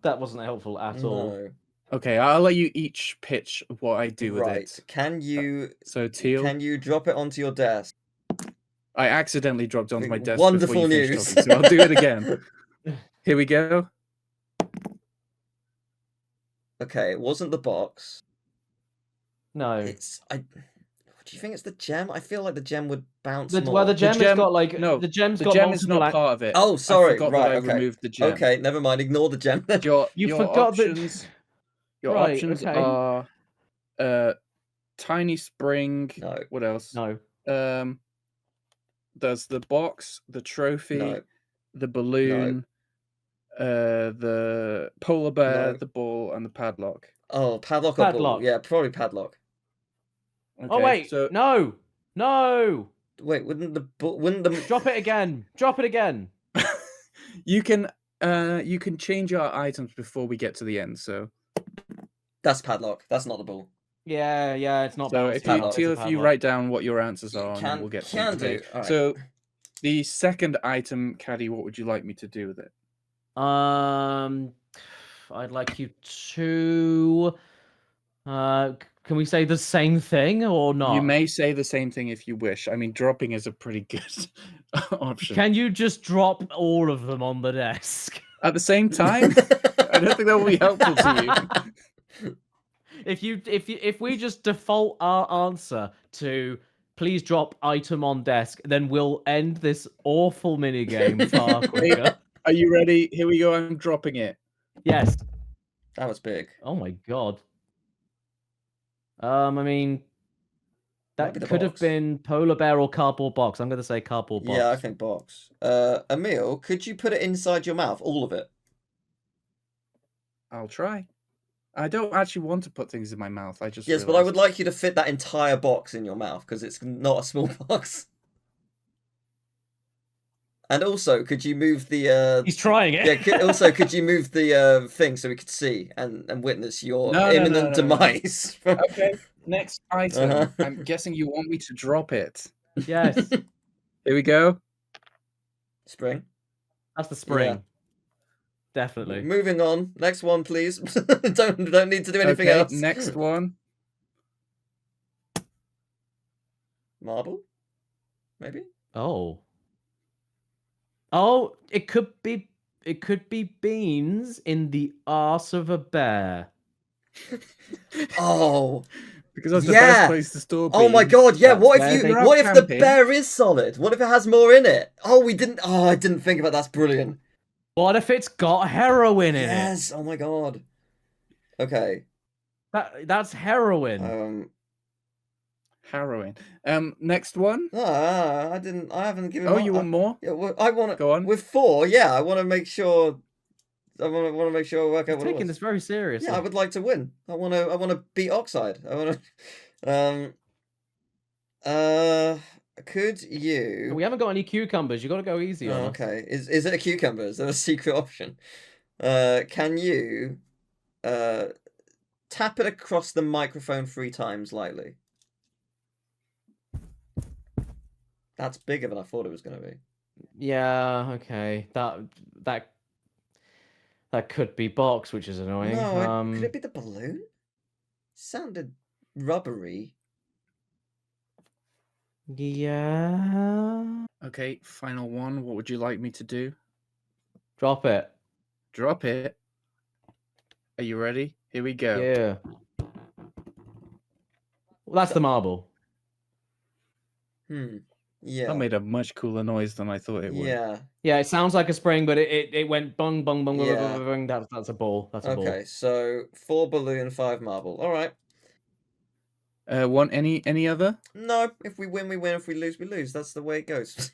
That wasn't helpful at all. No. Okay, I'll let you each pitch what I do with Right. it. Can you Teal. drop it onto your desk? I accidentally dropped onto my desk Wonderful before you news. finished talking, so I'll do it again. Here we go. Okay, it wasn't the box. No. Do you think it's the gem? I feel like the gem would bounce more. Well, the gem has got like no, the gem's the got gem is multiple not part of it. Oh, sorry. I forgot right, that I okay. removed the gem. Okay, never mind. Ignore the gem. Your forgot options, that. Your Right, options okay. are tiny spring. No. What else? No. There's the box, the trophy, No. the balloon, the polar bear, the ball, and the padlock. Oh, padlock or ball? Yeah, probably padlock. Okay, Oh wait, so no. Wait, wouldn't the Drop it again. Drop it again. you can change our items before we get to the end. So that's padlock. That's not the ball. Yeah, it's not. So bouncing. if you write down what your answers are, and then we'll get to the debate. Right. So the second item, Caddy, what would you like me to do with it? I'd like you to. Can we say the same thing or not? You may say the same thing if you wish. I mean, dropping is a pretty good option. Can you just drop all of them on the desk at the same time? I don't think that will be helpful to you. If we just default our answer to please drop item on desk, then we'll end this awful minigame far quicker. Are you ready? Here we go. I'm dropping it. Yes. That was big. Oh my god. I mean, that could have been polar bear or cardboard box. I'm going to say cardboard box. Yeah, I think box. Emil, could you put it inside your mouth, all of it? I'll try. I don't actually want to put things in my mouth. I just but I would like you to fit that entire box in your mouth because it's not a small box. And also, could you move the? He's trying it. Yeah. Also, could you move the thing so we could see and witness your imminent demise? Okay. Next item. I'm guessing you want me to drop it. Yes. Here we go. Spring. That's the spring. Yeah. Definitely. Moving on. Next one, please. don't need to do anything else. Next one. Marble. Maybe. Oh, it could be beans in the arse of a bear. Oh. Because that's the best place to store beans. Oh my god, yeah. What if camping. the bear is solid? What if it has more in it? I didn't think about that. That's brilliant. What if it's got heroin in it? Yes. Oh my god. Okay. That's heroin. Harrowing. Next one. I haven't given. Oh, you want more? Yeah, I want to go on with 4. Yeah, I want to make sure. I want to make sure I work out what it was. Taking this very seriously. Yeah, I would like to win. I want to beat Oxide. I want to. Could you? We haven't got any cucumbers. You got to go easy on us. Okay. Is it a cucumber? Is there a secret option? Can you tap it across the microphone 3 times lightly? That's bigger than I thought it was going to be. Yeah. Okay. That could be box, which is annoying. No, could it be the balloon? Sounded rubbery. Yeah. Okay, final one. What would you like me to do? Drop it. Drop it. Are you ready? Here we go. Yeah. Well, that's the marble. Yeah. That made a much cooler noise than I thought it would. Yeah. Yeah, it sounds like a spring, but it went bung bung bung bung Yeah. bung bung. That's a ball. That's a ball. Okay, so 4 balloon, 5 marble. All right. Want any other? No, if we win, we win. If we lose, we lose. That's the way it goes.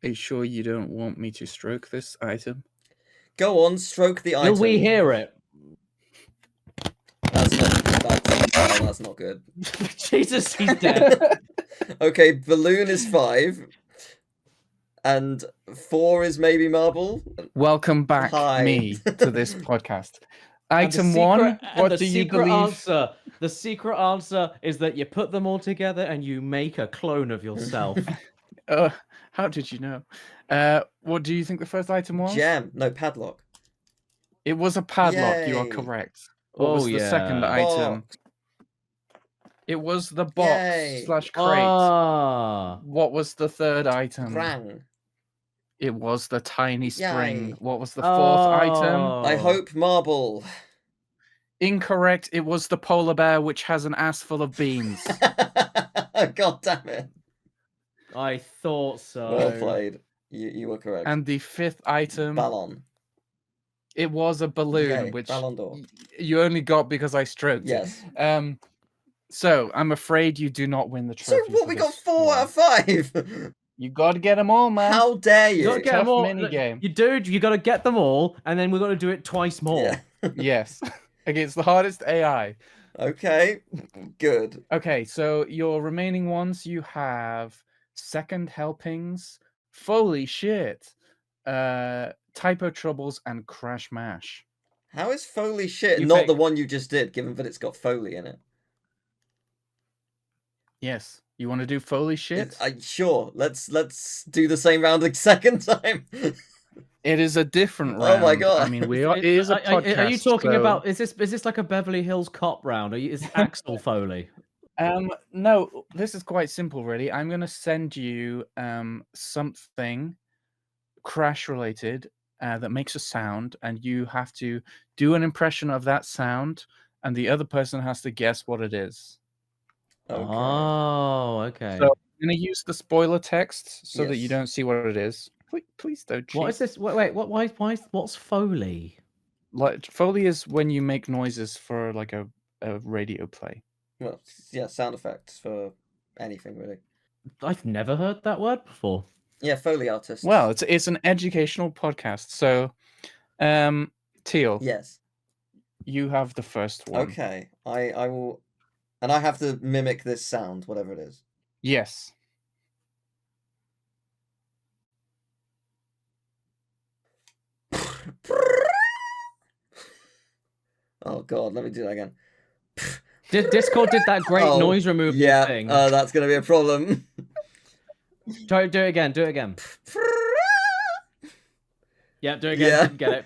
Are you sure you don't want me to stroke this item? Go on, stroke the item. Will we hear it? That's not good. Jesus, he's dead. Okay, balloon is 5. And 4 is maybe marble. Welcome back, me, to this podcast. Item 1, what do you believe? The secret answer is that you put them all together and you make a clone of yourself. How did you know? What do you think the first item was? Gem. No, padlock. It was a padlock. You are Yay. correct. What was the second yeah. item? Box. It was the Yay. box/crate. Ah. What was the third item? Krang. It was the tiny spring. Yay. What was the fourth item? I Oh. hope marble. Incorrect. It was the polar bear, which has an ass full of beans. God damn it. I thought so. Well played. You were correct. And the fifth item, Ballon. it was a balloon, Yay, which Ballon d'Or. you only got because I stroked Yes. it. So I'm afraid you do not win the So trophy. what? for We got this 4 one. out of 5. You got to get them all, man. How dare You you? gotta get Tough them all. mini game. You dude, you gotta get them all, and then we're gonna do it twice more. Yeah. Yes, against the hardest AI. Okay. Good. Okay, so your remaining ones, you have second helpings, Foley shit, typo troubles, and crash mash. How is Foley shit You not pick. the one you just did, given that it's got Foley in it? Yes, you want to do Foley shit? Sure. Let's do the same round a second time. It is a different Oh round. my God. I mean, it is a podcast. Are you talking so- about? Is this like a Beverly Hills Cop round? Is Axel Foley? No, this is quite simple, really. I'm going to send you something crash related that makes a sound, and you have to do an impression of that sound, and the other person has to guess what it is. Okay. Oh, okay. So I'm going to use the spoiler text so that you Yes. don't see what it is. Please don't cheat. What is this? Wait, what's Foley? Like, Foley is when you make noises for like a radio play. Well, yeah, sound effects for anything really. I've never heard that word before. Yeah, Foley artist. Well, it's an educational podcast. So, Teal, Yes. you have the first one. Okay. I will, and I have to mimic this sound, whatever it is. Yes. Oh God, let me do that again. Discord did that great Oh, noise removal yeah, thing. that's gonna be a problem. Try do it again. Do it again. Yeah, do it again. Yeah. Get it.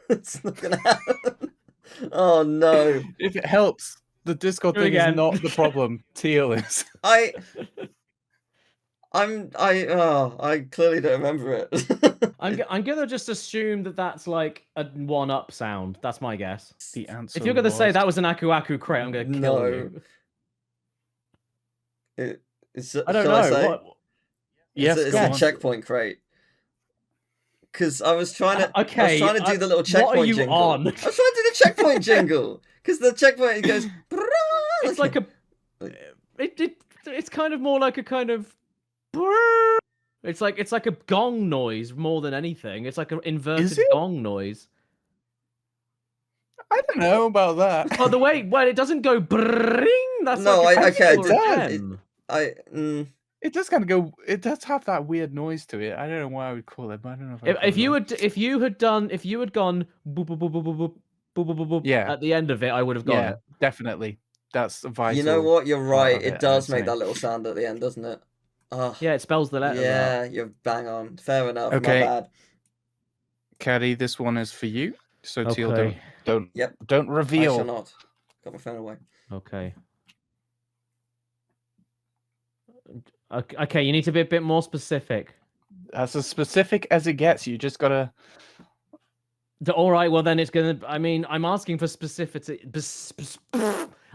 It's not gonna happen. Oh no. If it helps, the Discord Do it thing is again. not the problem. Teal is. I clearly don't remember it. I'm gonna just assume that that's like a one-up sound. That's my guess. The answer. If you're gonna say was- that was an Aku Aku crate, I'm gonna kill No. you. I I don't shall know. I say? What? Yes, it's go a on. checkpoint crate. Because I was trying to, Okay, I was trying to do the little what checkpoint are you jingle. on? I was trying to do the checkpoint jingle because the checkpoint it goes. It's like a. It's kind of more like a kind of. It's like a gong noise more than anything. It's like an inverted it? gong noise. I don't know about that. Oh, the way when it doesn't go bring. That's No, like a okay, or a does. gem. It does kind of go. It does have that weird noise to it. I don't know why I would call it, but I don't know if. If you had gone boop, boop, boop, boop, boop, boop, boop, boop, boop, Yeah. at the end of it, I would have got yeah, it. definitely. That's vital. You know what? You're right. of It it, does I'd make say. that little sound at the end, doesn't it? Oh, Yeah, it spells the letter. yeah, you're bang on. Fair enough. Okay. My bad. Caddy, this one is for you. So Teal, Okay. don't Yep. don't I shall reveal. not. Got my phone away. Okay. Okay, you need to be a bit more specific. That's as specific as it gets. You just gotta. All right, well then it's gonna. I mean, I'm asking for specificity.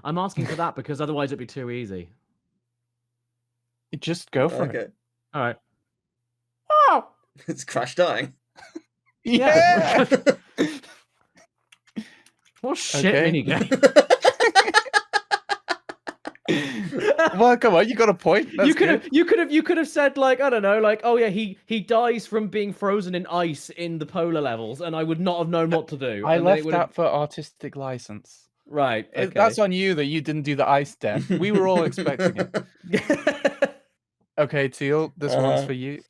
I'm asking for that because otherwise it'd be too easy. Just go for it. Okay. All right. Oh, It's Crash dying. yeah. What shit Okay. minigame? Well, come on, you got a point. That's You good. you could have said like I don't know like oh yeah he dies from being frozen in ice in the polar levels and I would not have known what to do. I and then it left would've- that for artistic license. right. Okay. That's on you that you didn't do the ice death. We were all expecting it. Okay, Teal, this one's Uh-huh. for you.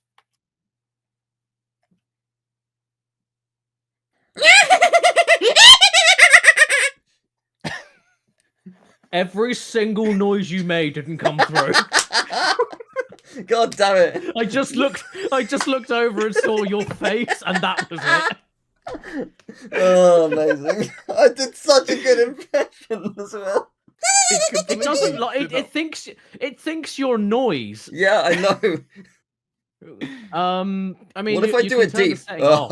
Every single noise you made didn't come through. God damn it! I just looked over and saw your face, and that was it. Oh, amazing! I did such a good impression as well. It doesn't like it thinks your noise. Yeah, I know. I mean, What if I you do can it turn the deep? setting off.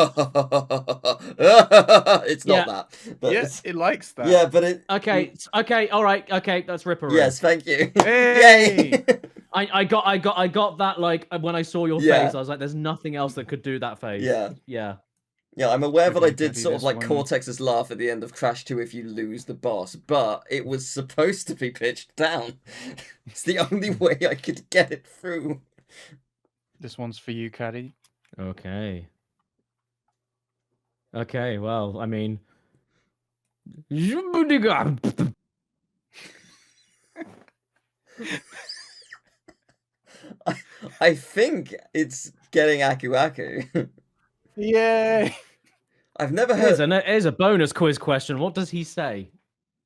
It's not Yeah. that. But Yes, it likes that. yeah, but it. Okay, all right, okay, that's Ripper. Yes, thank you. Hey! Yay! I got that like when I saw your Yeah. face, I was like, there's nothing else that could do that face. Yeah. Yeah. Yeah, I'm aware that I Okay, did Caddy, sort of this like one- Cortex's laugh at the end of Crash 2 if you lose the boss, but it was supposed to be pitched down. It's the only way I could get it through. This one's for you, Caddy. Okay. Okay, well, I mean, I think it's getting Aku Aku. Yay! I've never heard. here's a bonus quiz question. What does he say?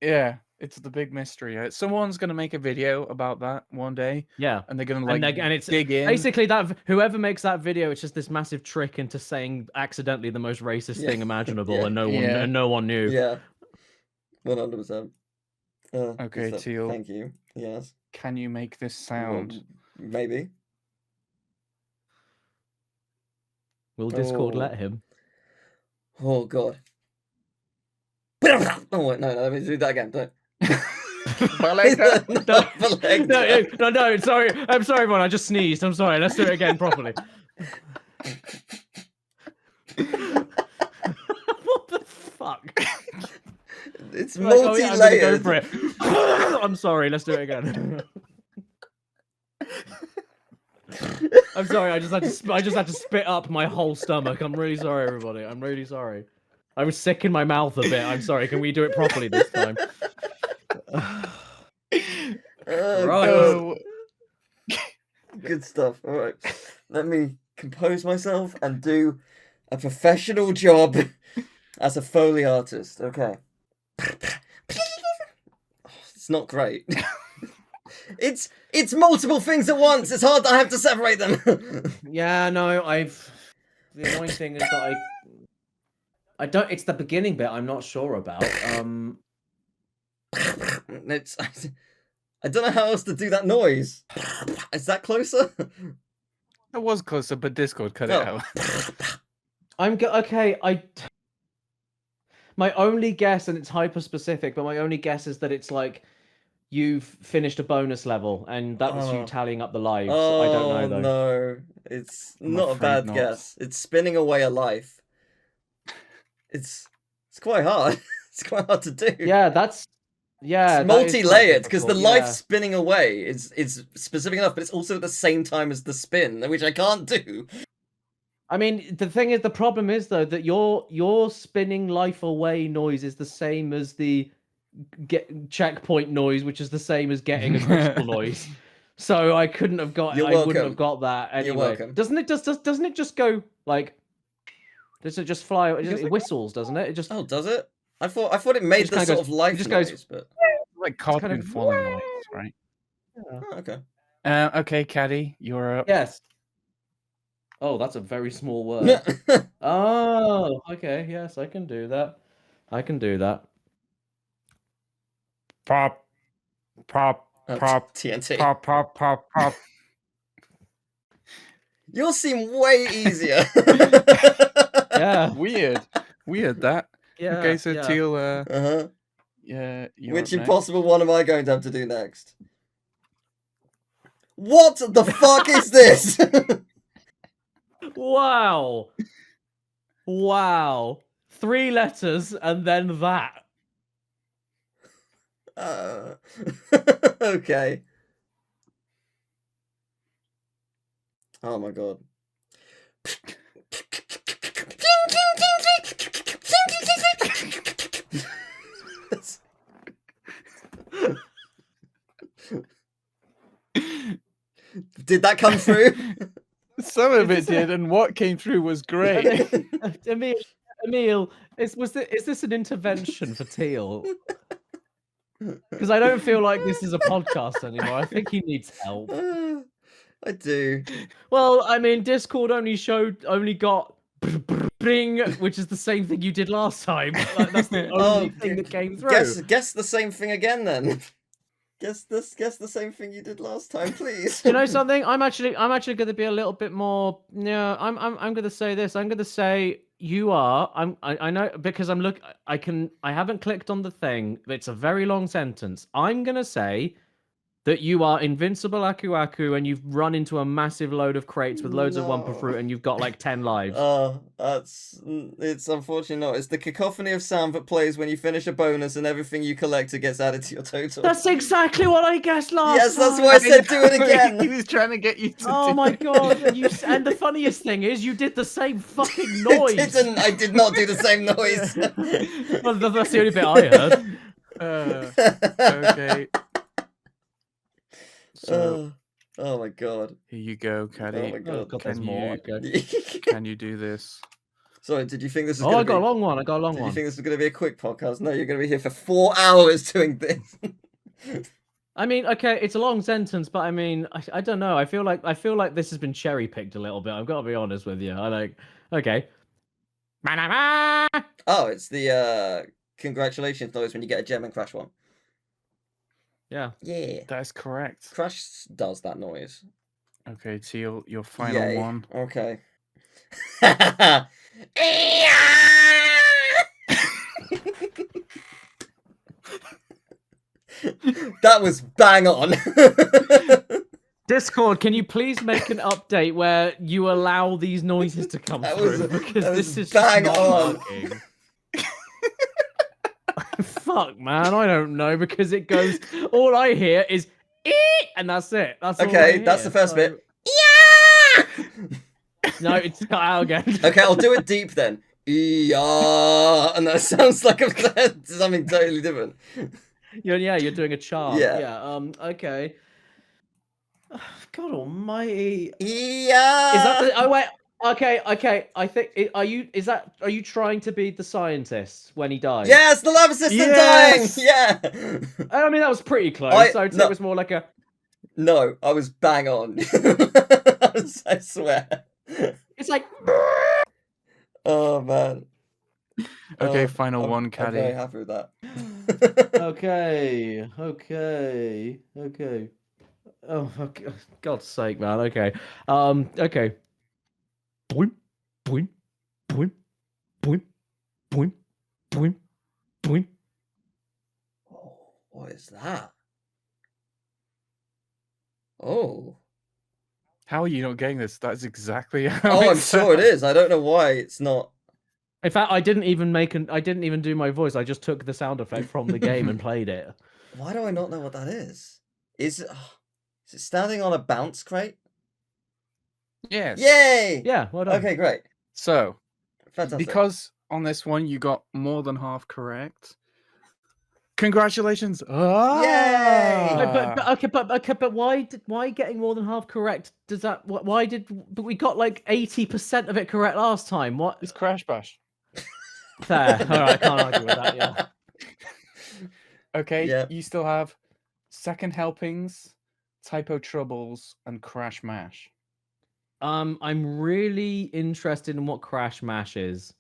Yeah, it's the big mystery. Someone's gonna make a video about that one day, Yeah. and they're gonna like And it's dig in. basically that whoever makes that video, it's just this massive trick into saying accidentally the most racist Yeah. thing imaginable, Yeah. and no one knew. Yeah. 100%. Okay, Teal. Thank you. Yes. Can you make this sound? Well, maybe. Will Discord Oh. let him? Oh, God. Oh, wait, no, let me do that again. Don't. Baleka. No, sorry. I'm sorry, everyone. I just sneezed. I'm sorry. Let's do it again properly. What the fuck? It's Like, oh, yeah, I'm gonna go multi-layered. for it. I'm sorry. Let's do it again. I'm sorry. I just had to spit up my whole stomach. I'm really sorry, everybody. I'm really sorry. I was sick in my mouth a bit. I'm sorry. Can we do it properly this time? Oh, Right. God. Good stuff. All right. Let me compose myself and do a professional job as a Foley artist. Okay. It's not great. It's multiple things at once. It's hard that I have to separate them. Yeah, no, the annoying thing is that I don't. It's the beginning bit I'm not sure about. It's I don't know how else to do that noise. Is that closer? That was closer, but Discord cut Oh. it out. Okay. My only guess, and it's hyper specific, but my only guess is that it's like you've finished a bonus level, and that was you Oh. tallying up the lives. Oh, I don't know though. no. It's I'm not a afraid bad not. guess. It's spinning away a life. It's quite hard. It's quite hard to do. Yeah, it's It's multi-layered because the life spinning away is specific enough, but it's also at the same time as the spin, which I can't do. I mean, the problem is though that your spinning life away noise is the same as the checkpoint noise, which is the same as getting a crystal noise. So I couldn't have got. You're I wouldn't welcome. have got that anyway. You're welcome. Doesn't it just go like? Does it just fly? It whistles, doesn't it? It just. Oh, does it? I thought it made just the kinda sort goes- of life it just noise, goes- but Like kind cartoon of- falling noise, right? oh, okay. Okay, Caddy, you're up. Yes. Oh, that's a very small word. Oh, okay. Yes, I can do that. I can do that. Pop, pop, Oh, pop, TNT. pop, pop, pop, pop. Yours seem way easier. Yeah. Weird that. Yeah. Okay, so yeah. Teal, Uh-huh. yeah, you're Which up next. impossible one am I going to have to do next? What the fuck is this? Wow. Wow. 3 letters and then that. Okay. Oh my god. Did that come through? Some of Is it this did, and what came through was great. Emil, is this an intervention for Teal? Because I don't feel like this is a podcast anymore. I think he needs help. I do. Well, I mean, Discord only got bring, which is the same thing you did last time. Like, that's the only thing that came through. Guess the same thing again then. Guess the same thing you did last time, please. Do you know something? I'm actually going to be a little bit more. Yeah, I'm going to say this. I'm going to say you are. I know because I haven't clicked on the thing. It's a very long sentence. I'm going to say that you are invincible Aku Aku and you've run into a massive load of crates with loads of Wumpa fruit and you've got like 10 lives. Oh, it's unfortunately not. It's the cacophony of sound that plays when you finish a bonus and everything you collected gets added to your total. That's exactly what I guessed last Yes, that's time. why I said do it again. He was trying to get you to Oh do my it. god! And the funniest thing is, you did the same fucking noise. I did not do the same noise. Well, that's the only bit I heard. Okay. So Oh my god. here you go, Caddy. Oh my god. there's more. Okay. Can you do this? Sorry, did you think this was Oh, gonna I got be... a long one. I got a long Did you one. think this was going to be a quick podcast? No, you're going to be here for 4 hours doing this. I mean, okay, it's a long sentence, but I mean, I don't know. I feel like this has been cherry picked a little bit. I've got to be honest with you. Okay. Oh, it's the congratulations noise when you get a gem and Crash one. Yeah. Yeah. That is correct. Crash does that noise. Okay, Teal, your final Yay. one. Okay. That was bang on. Discord, can you please make an update where you allow these noises to come through? Because this is bang just not on. working. Fuck, man, I don't know because it goes. All I hear is and that's it. That's all I Okay, hear, that's the first bit. No, it's cut out again. Okay, I'll do it deep then. Yeah, and that sounds like something totally different. You're doing a chant. Yeah. Okay. God Almighty. Yeah. Is that the? Oh wait. Okay. I think. Are you trying to be the scientist when he dies? Yes, the lab assistant Yes! dying. Yeah. I mean, that was pretty close. I'd say no. it was more like a. No, I was bang on. I swear. It's like. Oh man. Okay, final one, I'm Caddy. very happy with that. Okay. Oh, for God's sake, man. Okay. Okay. Boing, boing, boing, boing, boing, boing, boing. Oh, what is that? Oh. How are you not getting this? That's exactly how Oh, it I'm sure it sounds. is. I don't know why it's not. In fact, I didn't even do my voice. I just took the sound effect from the game and played it. Why do I not know what that is? Is it standing on a bounce crate? Yes. Yay! Yeah, well done. Okay, great. So, Fantastic. because on this one you got more than half correct, congratulations! Yay! But why getting more than half correct? Does that but we got like 80% of it correct last time? What? It's Crash Bash. Fair. All right, I can't argue with that. Yeah. Okay, Yep. you still have second helpings, typo troubles, and Crash Mash. I'm really interested in what Crash Mash is.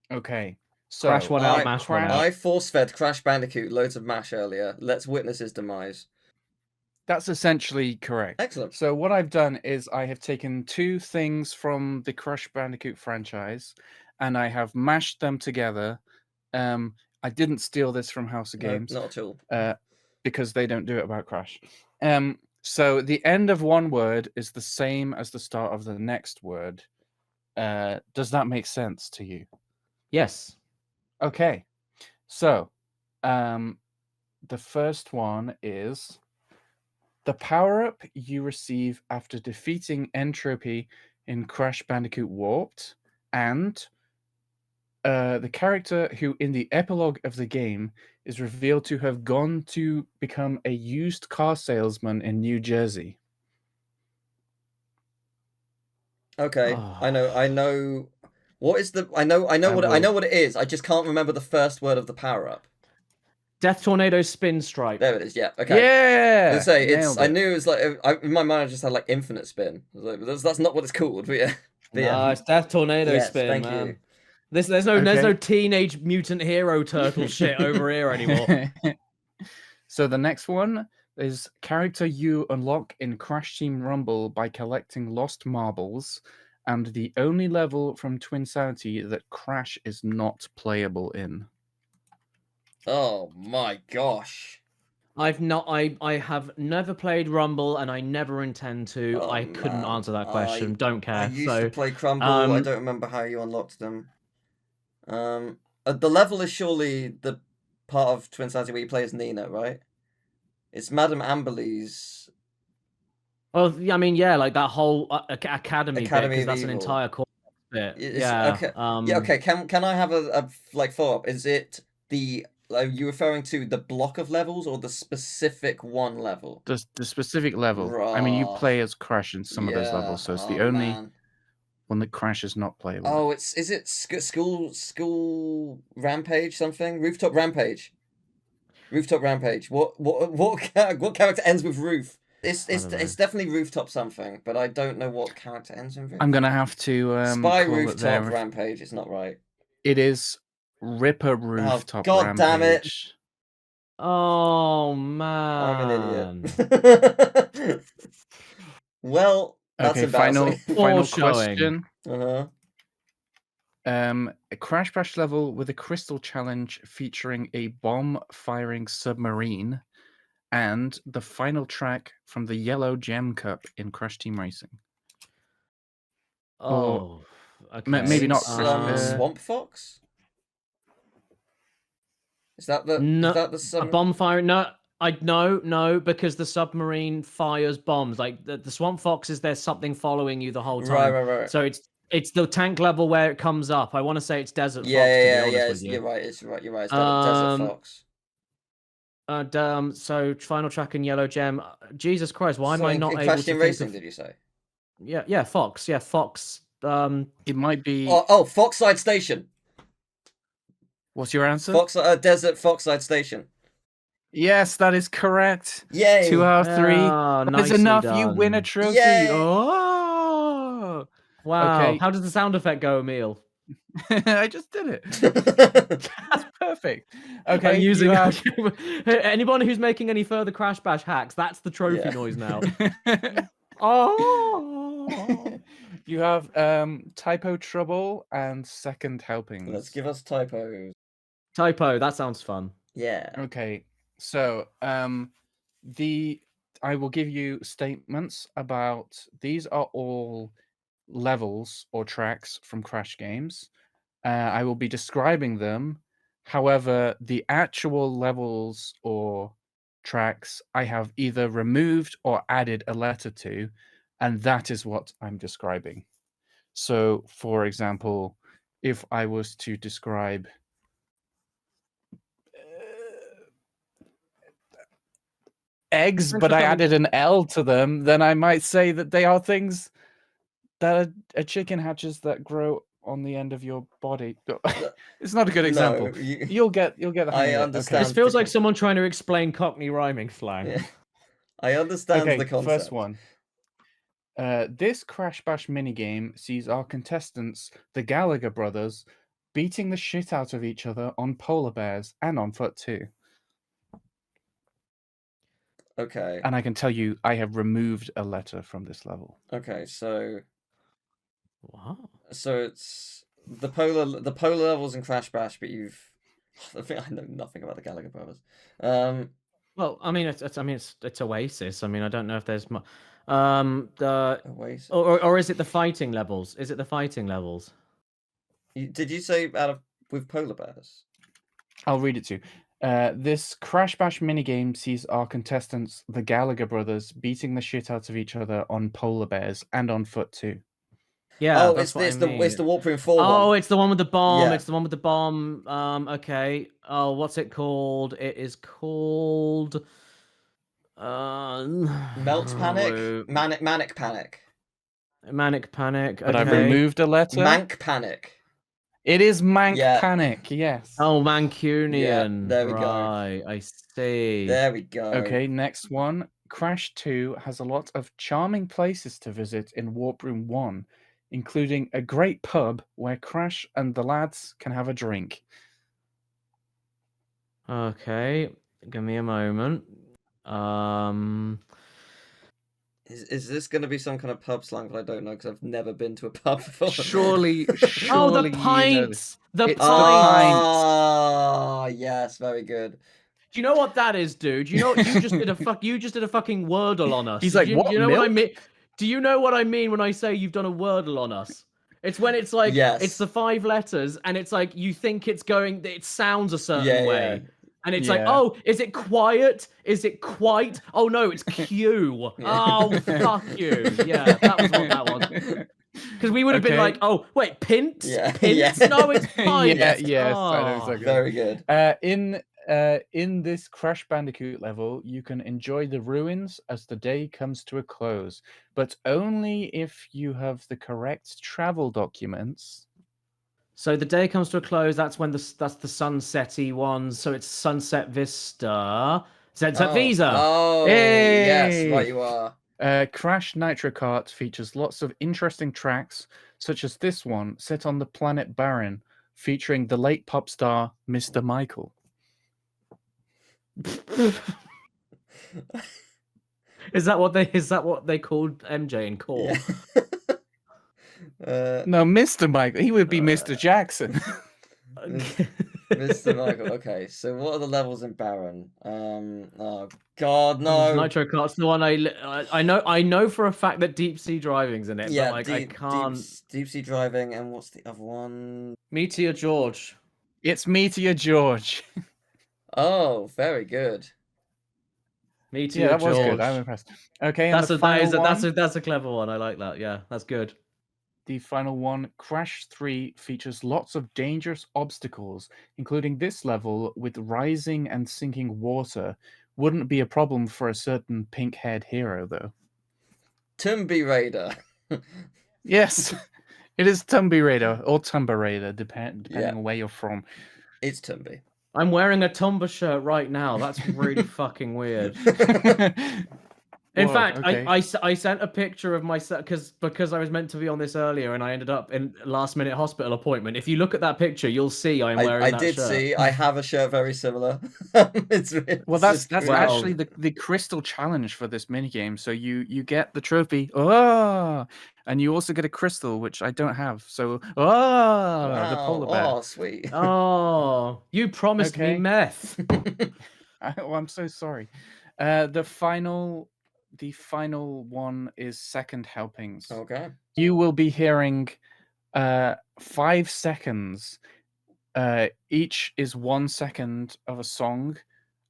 Okay, so Crash one out, Mash one out. I force-fed Crash Bandicoot loads of mash earlier. Let's witness his demise. that's essentially correct. Excellent. So what I've done is I have taken 2 things from the Crash Bandicoot franchise, and I have mashed them together. I didn't steal this from House of Games. No, not at all. Because they don't do it about Crash. So the end of one word is the same as the start of the next word. Does that make sense to you? Yes. Okay. So the first one is the power-up you receive after defeating Entropy in Crash Bandicoot Warped, and the character who in the epilogue of the game is revealed to have gone to become a used car salesman in New Jersey. Okay, I know. What is the? I know what it is. I just can't remember the first word of the power up. Death Tornado Spin Stripe. There it is. Yeah. Okay. Yeah. Let's say nailed I it. knew it was like in my mind I just had like infinite spin. I was like, that's not what it's called. But yeah. But No, it's Death Tornado yes, Spin, thank man. you. There's no Teenage Mutant Hero Turtle shit over here anymore. So the next one is character you unlock in Crash Team Rumble by collecting lost marbles, and the only level from Twinsanity that Crash is not playable in. Oh my gosh. I have never played Rumble, and I never intend to. Oh, I couldn't man. answer that question. Don't care. I used to play Crumble. I don't remember how you unlocked them. The level is surely the part of Twinsanity where you play as Nina, right? It's Madame Amberley's. Well, I mean, yeah, like that whole academy bit, because that's an Evil. entire core bit. Okay. Yeah. Okay. Can I have a like follow-up? Is it the are you referring to the block of levels or the specific one level? The specific level. I mean, you Rah. play as Crash in some of those Yeah. levels, so it's the Oh, only man. one that Crash is not playable. Oh, is it school rampage something? Rooftop rampage. Rooftop rampage. What character ends with roof? It's definitely rooftop something, but I don't know what character ends in roof. I'm gonna have to Spy call rooftop it there. rampage. It's not right. It is Ripper Rooftop God damn it. Rampage. Oh man, I'm an idiot. Well, that's Okay, embarrassing. final showing. question. A Crash Bash level with a crystal challenge featuring a bomb-firing submarine, and the final track from the Yellow Gem Cup in Crash Team Racing. Oh, okay. Maybe not Swamp Fox. Is that the a bomb fire? No, because the submarine fires bombs. Like the Swamp Fox is there something following you the whole time. Right. So it's the tank level where it comes up. I want to say it's Desert Fox. Yeah. With you. You're right. It's Desert Fox. So final track in Yellow Gem. Jesus Christ, why am I not able Crash to Team Racing? Did you say? Yeah, Fox. Yeah, Fox. It might be. Oh, Foxside Station. What's your answer? Desert Foxside Station. Yes, that is correct. Yay! 2 out of 3. That is enough. Done. You win a trophy. Yay! Oh! Wow. Okay. How does the sound effect go, Emil? I just did it. That's perfect. Okay. I'm using anyone who's making any further Crash Bash hacks, that's the trophy noise now. Oh! You have typo trouble and second helpings. Let's give us typos. Typo, that sounds fun. Yeah. Okay. So I will give you statements about these are all levels or tracks from Crash games. I will be describing them. However, the actual levels or tracks I have either removed or added a letter to, and that is what I'm describing. So, for example, if I was to describe eggs, but I added an L to them, then I might say that they are things that a chicken hatches that grow on the end of your body. It's not a good example. No, you'll get the hang I of it. understand. This feels like someone trying to explain Cockney rhyming slang. Yeah. I understand the concept. First one. This Crash Bash minigame sees our contestants, the Gallagher brothers, beating the shit out of each other on polar bears and on foot too. Okay. And I can tell you, I have removed a letter from this level. Okay, so. Wow. So it's the polar levels in Crash Bash, but I think I know nothing about the Gallagher brothers. Well, I mean, it's Oasis. I mean, I don't know if there's Oasis. Or is it the fighting levels? Is it the fighting levels? Did you say with polar bears? I'll read it to you. This Crash Bash minigame sees our contestants, the Gallagher brothers, beating the shit out of each other on polar bears and on foot too. Yeah. Oh, it's the Warp Room 4 one. Oh, it's the one with the bomb. Yeah. It's the one with the bomb. Okay. Oh, what's it called? It is called Melt Panic? Manic Panic. Manic Panic. Okay. But I've removed a letter. Mank Panic. It is Mank Yeah. Panic, yes. Oh, Mancunian. there we go. Right, I see. There we go. Okay, next one. Crash 2 has a lot of charming places to visit in Warp Room 1, including a great pub where Crash and the lads can have a drink. Okay, give me a moment. Is this going to be some kind of pub slang that I don't know because I've never been to a pub before? Surely, Oh, surely the you know pints. this. The It's pints. Ah, yes, very good. Do you know what that is, dude? You know you just did a fucking Wordle on us. He's like, what? You know what I Milk? mean? Do you know what I mean when I say you've done a Wordle on us? It's when it's like Yes. it's the 5 letters and it's like you think it sounds a certain Yeah, way. yeah. And it's like, Yeah. oh, is it quiet? Is it quite? Oh no, it's Q. Oh, fuck you. Yeah, that was what that was. Because we would have been Okay. like, oh, wait, pints? Yeah, Pints? yeah. No, it's pints. Yes, I know Oh. exactly. Very good. In this Crash Bandicoot level, you can enjoy the ruins as the day comes to a close, but only if you have the correct travel documents. So the day comes to a close. That's when that's the sunsetty one. So it's Sunset Vista. Sunset Visa. Oh, Hey! yes, right you are. Crash Nitro Kart features lots of interesting tracks, such as this one set on the planet Baron, featuring the late pop star Mr. Michael. Is that what they called MJ in Core? Yeah. No, Mr. Michael. He would be Mr. Jackson. Mr. Michael. Okay, so what are the levels in Baron? Oh God, no. Nitro Kart's the one I know for a fact that deep sea driving's in it, Yeah, but like I can't. deep sea driving, and what's the other one? Meteor George. It's Meteor George. Oh, very good. Meteor Yeah, that George. was good. I'm impressed. Okay, That's and a clever one. I like that. Yeah, that's good. the final one, Crash 3, features lots of dangerous obstacles, including this level with rising and sinking water. Wouldn't be a problem for a certain pink-haired hero, though. Tomb Raider. Yes, it is Tomb Raider or Tomb Raider, depending on where you're from. It's Tomb. I'm wearing a Tumba shirt right now. That's really fucking weird. In fact, okay. I sent a picture of myself because I was meant to be on this earlier and I ended up in last-minute hospital appointment. If you look at that picture, you'll see I'm wearing that shirt. I did see. I have a shirt very similar. That's actually the crystal challenge for this minigame. So you get the trophy, and you also get a crystal, which I don't have. So the polar bear. Oh, sweet. Oh, you promised me meth. I'm so sorry. The final one is second helpings. Okay. You will be hearing 5 seconds. Each is 1 second of a song,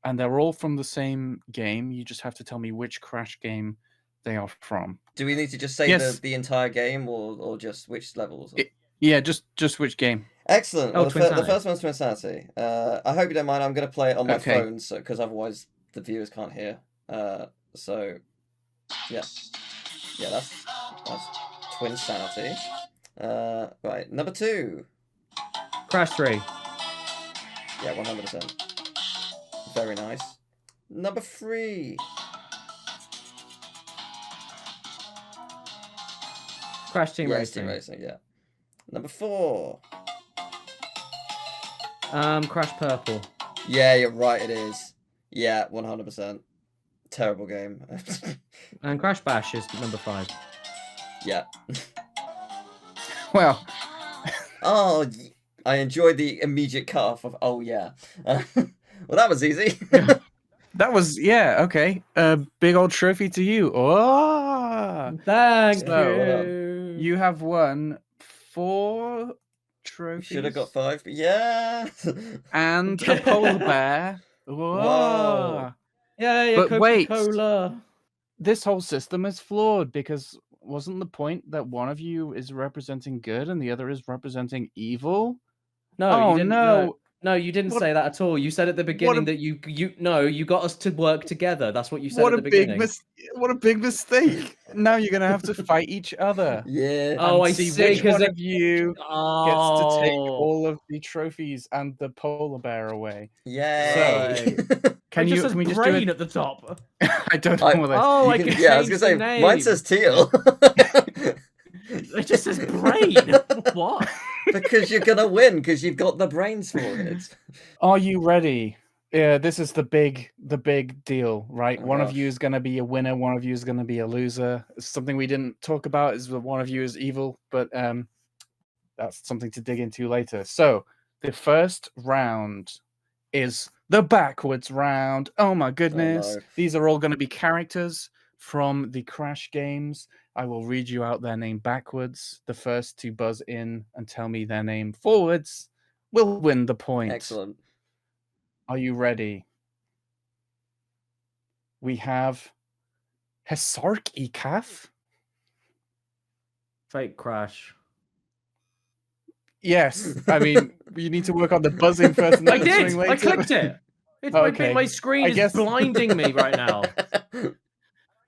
and they're all from the same game. You just have to tell me which Crash game they are from. Do we need to just say the entire game, or just which levels? Just which game. Excellent. Well, the first one's Twinsanity. I hope you don't mind. I'm going to play it on my phone, because otherwise the viewers can't hear. So, yeah, that's Twinsanity. Right, number 2. Crash 3. Yeah, 100%. Very nice. Number 3. Crash Team Racing. Team Racing, yeah. Number 4. Crash Purple. Yeah, you're right, it is. Yeah, 100%. Terrible game. And Crash Bash is number 5. Yeah. Well. Oh, I enjoyed the immediate cut-off of, oh, yeah. Well, that was easy. That was, okay. Big old trophy to you. Oh! Thank you. You have won 4 trophies. Should have got 5, but yeah. And a polar bear. Whoa. Yeah, but Coca-Cola. Wait, this whole system is flawed because wasn't the point that one of you is representing good and the other is representing evil? No, no. No, you didn't What- say that at all. You said at the beginning that you got us to work together. That's what you said What at a the big beginning. what a big mistake! Now you're gonna have to fight each other. Yeah. Oh, and I see see. which one Because of you gets to take oh, all of the trophies and the polar bear away. Yay. Can it just you? says Can we just do brain it? at the top. I don't I- know what this. Oh, You I can- can yeah, I was change gonna the say name. mine says teal. It just says brain. What? Because you're gonna win because you've got the brains for it. Are you ready? Yeah, this is the big deal, right? Oh, one of gosh. you is going to be a winner, one of you is going to be a loser. Something we didn't talk about is that one of you is evil, but that's something to dig into later. So, the first round is the backwards round. Oh my goodness. no. These are all going to be characters from the Crash games. I will read you out their name backwards. The first to buzz in and tell me their name forwards will win the point. Excellent. Are you ready? We have Hesark Ikaf. Fake Crash. Yes, I mean you need to work on the buzzing first. And I then did. swing I later. clicked it. It's Okay. my screen I is guess- blinding me right now.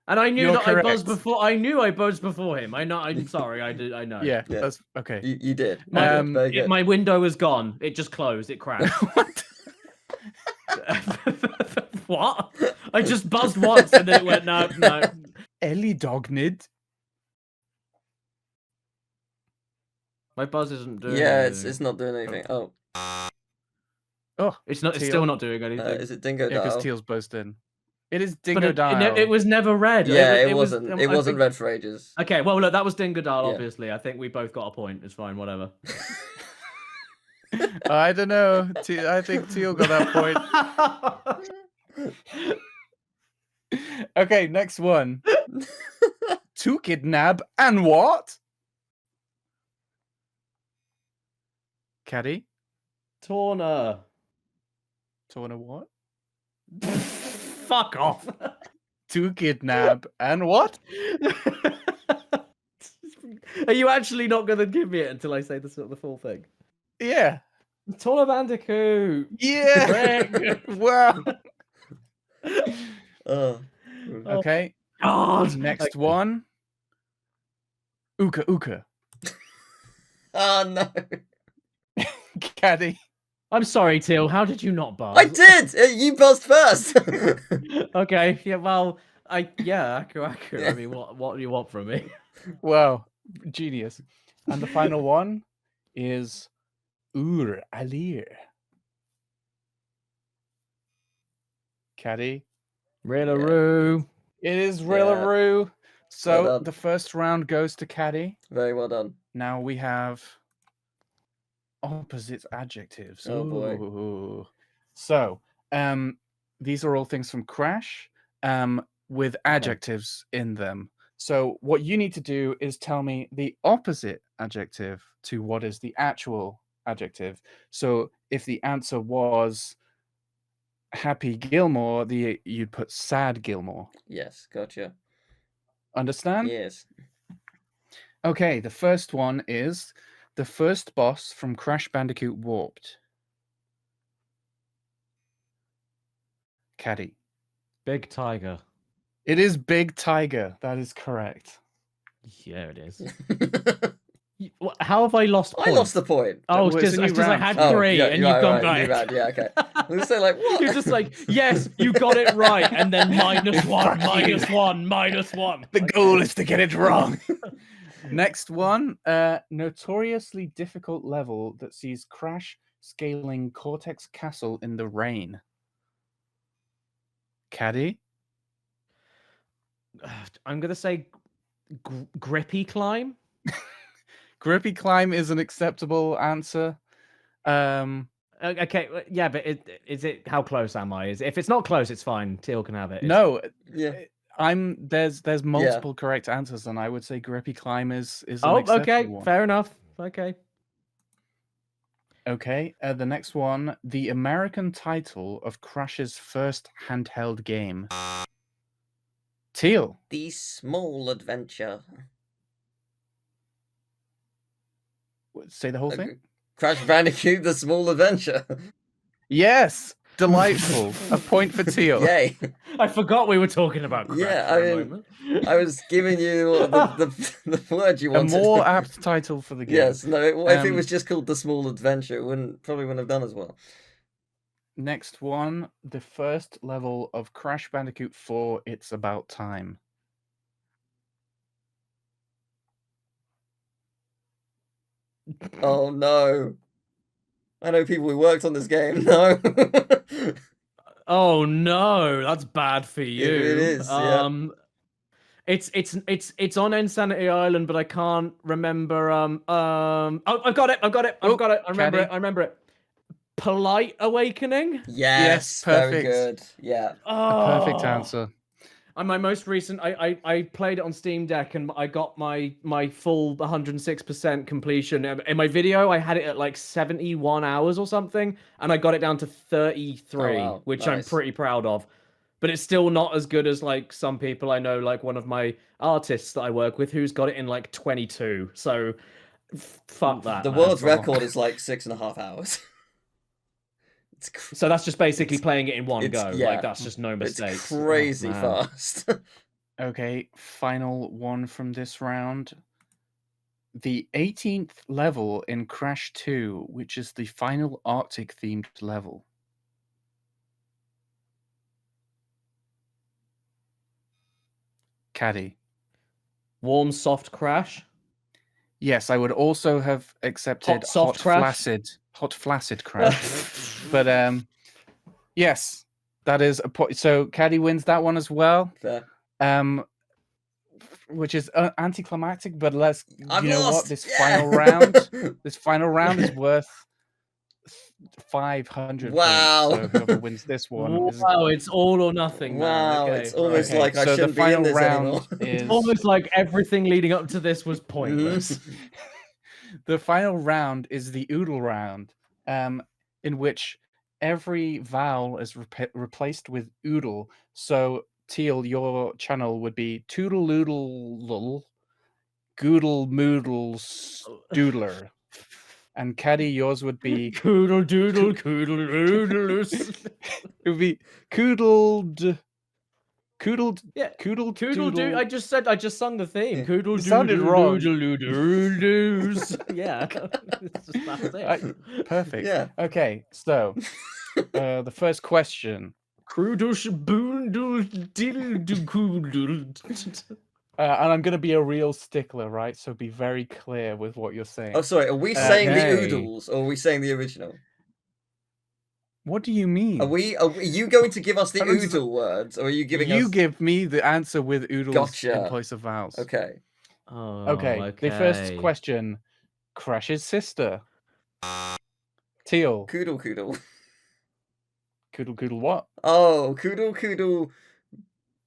And I knew You're that I buzzed correct. before. I knew I buzzed before him. I know. I'm sorry. I did. I know. Yeah, Yeah. that's okay. You did. You My- did. Very good. My window was gone. It just closed. It crashed. What? What? I just buzzed once and then it went no. Ellie Dognid. My buzz isn't doing. Yeah, anything. it's not doing anything. Oh, Oh, It's not. It's Teal. still not doing anything. is it Dingo yeah, because Dial? Teal's buzzed in. It is But Dingo Dial. it was never red. Yeah, it was- wasn't. I It wasn't think- red for ages. Okay, well, look, that was Dingodile, Yeah. obviously. I think we both got a point. It's fine, whatever. I don't know. I think Teal got that point. Okay, next one. To kidnap and what? Caddy? Torna. Torna what? Fuck off. To kidnap and what? Are you actually not going to give me it until I say the full thing? Yeah. Crash Bandicoot. Yeah. Wow. Oh. Okay. God. Next one. Uka Uka. Oh no! Caddy. I'm sorry, Teal. How did you not buzz? I did. You buzzed first. Okay. Yeah. Well. Yeah. Aku. Yeah. I mean, what do you want from me? Wow. Genius. And the final one is Ur Alir. Caddy. Rillaroo. It is Yeah. Rillaroo. So Well done. the first round goes to Caddy. Very well done. Now we have opposite adjectives. Oh, boy. Ooh. So, these are all things from Crash, with adjectives in them. So what you need to do is tell me the opposite adjective to what is the actual adjective. So if the answer was Happy Gilmore, you'd put Sad Gilmore. Yes, gotcha. Understand? Yes. Okay, the first one is the first boss from Crash Bandicoot Warped. Caddy. Big Tiger. It is Big Tiger. That is correct. Yeah, it is. How have I lost I points? lost the point. Oh, Well, it's a new because I round. had Oh, three yeah, and you're you've gone right, new back. round, yeah, okay. I was saying, like, what? You're just like, yes, you got it right, and then -1, Fuck you. -1. The goal is to get it wrong. Next one, notoriously difficult level that sees Crash scaling Cortex Castle in the rain. Caddy? I'm gonna say grippy climb. Grippy Climb is an acceptable answer. Okay, yeah, but is it? How close am I? If it's not close, it's fine. Teal can have it. No, Yeah. there's multiple correct answers, and I would say Grippy Climb is an Oh, acceptable okay, one. fair enough. Okay. Okay, the next one, the American title of Crash's first handheld game. Teal. The Small Adventure. Say the whole thing. Crash Bandicoot, The Small Adventure. Yes, delightful. A point for Teal. Yay! I forgot we were talking about Crash Yeah, for I a mean, moment. I was giving you the word you A wanted. more apt title for the game. Yes, no. If it Um, was just called The Small Adventure, it probably wouldn't have done as well. Next one, the first level of Crash Bandicoot 4, It's About Time. Oh no! I know people who worked on this game. No. Oh no, that's bad for you. It is, yeah. It's on Insanity Island, but I can't remember. Oh, I've got it. I've got it. I've Oh, got it. I remember Caddy. it. I remember it. Polite Awakening. Yes, very perfect. good. Yeah. A perfect Oh. answer. And my most recent, I played it on Steam Deck, and I got my full 106% completion. In my video, I had it at like 71 hours or something, and I got it down to 33, Oh, wow. which I'm Nice. pretty proud of. But it's still not as good as like some people I know, like one of my artists that I work with, who's got it in like 22. So fuck that. The man. world's That's a lot. record is like 6.5 hours. So that's just basically playing it in one go. Yeah, Like that's just no mistakes. it's crazy man. fast. Okay, final one from this round. The 18th level in Crash 2, which is the final Arctic themed level. Caddy. Warm, soft Crash. Yes, I would also have accepted Hot, soft Crash? hot flaccid Crash. But yes, that is a point. So Caddy wins that one as well. Fair. Which is anticlimactic, but let's. I've You know lost! what? This Yeah! final round is worth 500 Wow. points. So whoever wins this one is. Wow, it's all or nothing, man. Wow, Okay, it's almost Okay, like I so the shouldn't be in final this round anymore. is It's almost like everything leading up to this was pointless. the final round is the oodle round, in which every vowel is replaced with oodle. So Teal, your channel would be toodle oodle goodle moodle doodler. And Caddy, yours would be Coodle doodle, coodle doodle. it would be coodled Yeah, coodle coodle doo. doodle. I just sung the theme. Yeah. Coodle You sounded doodle wrong. doodle doodles. Yeah, that's it. Perfect. Yeah. Okay, so the first question. Crudush boondle diddle coodle. And I'm going to be a real stickler, right? So be very clear with what you're saying. Oh, sorry. Are we saying the Okay. oodles or are we saying the original? What do you mean? Are you going to give us the How does- oodle words or are you giving us... You give me the answer with oodles Gotcha. in place of vowels. Okay. Oh, Okay. The first question. Crash's sister. Teal. Coodle coodle. Coodle coodle what? Oh, coodle coodle.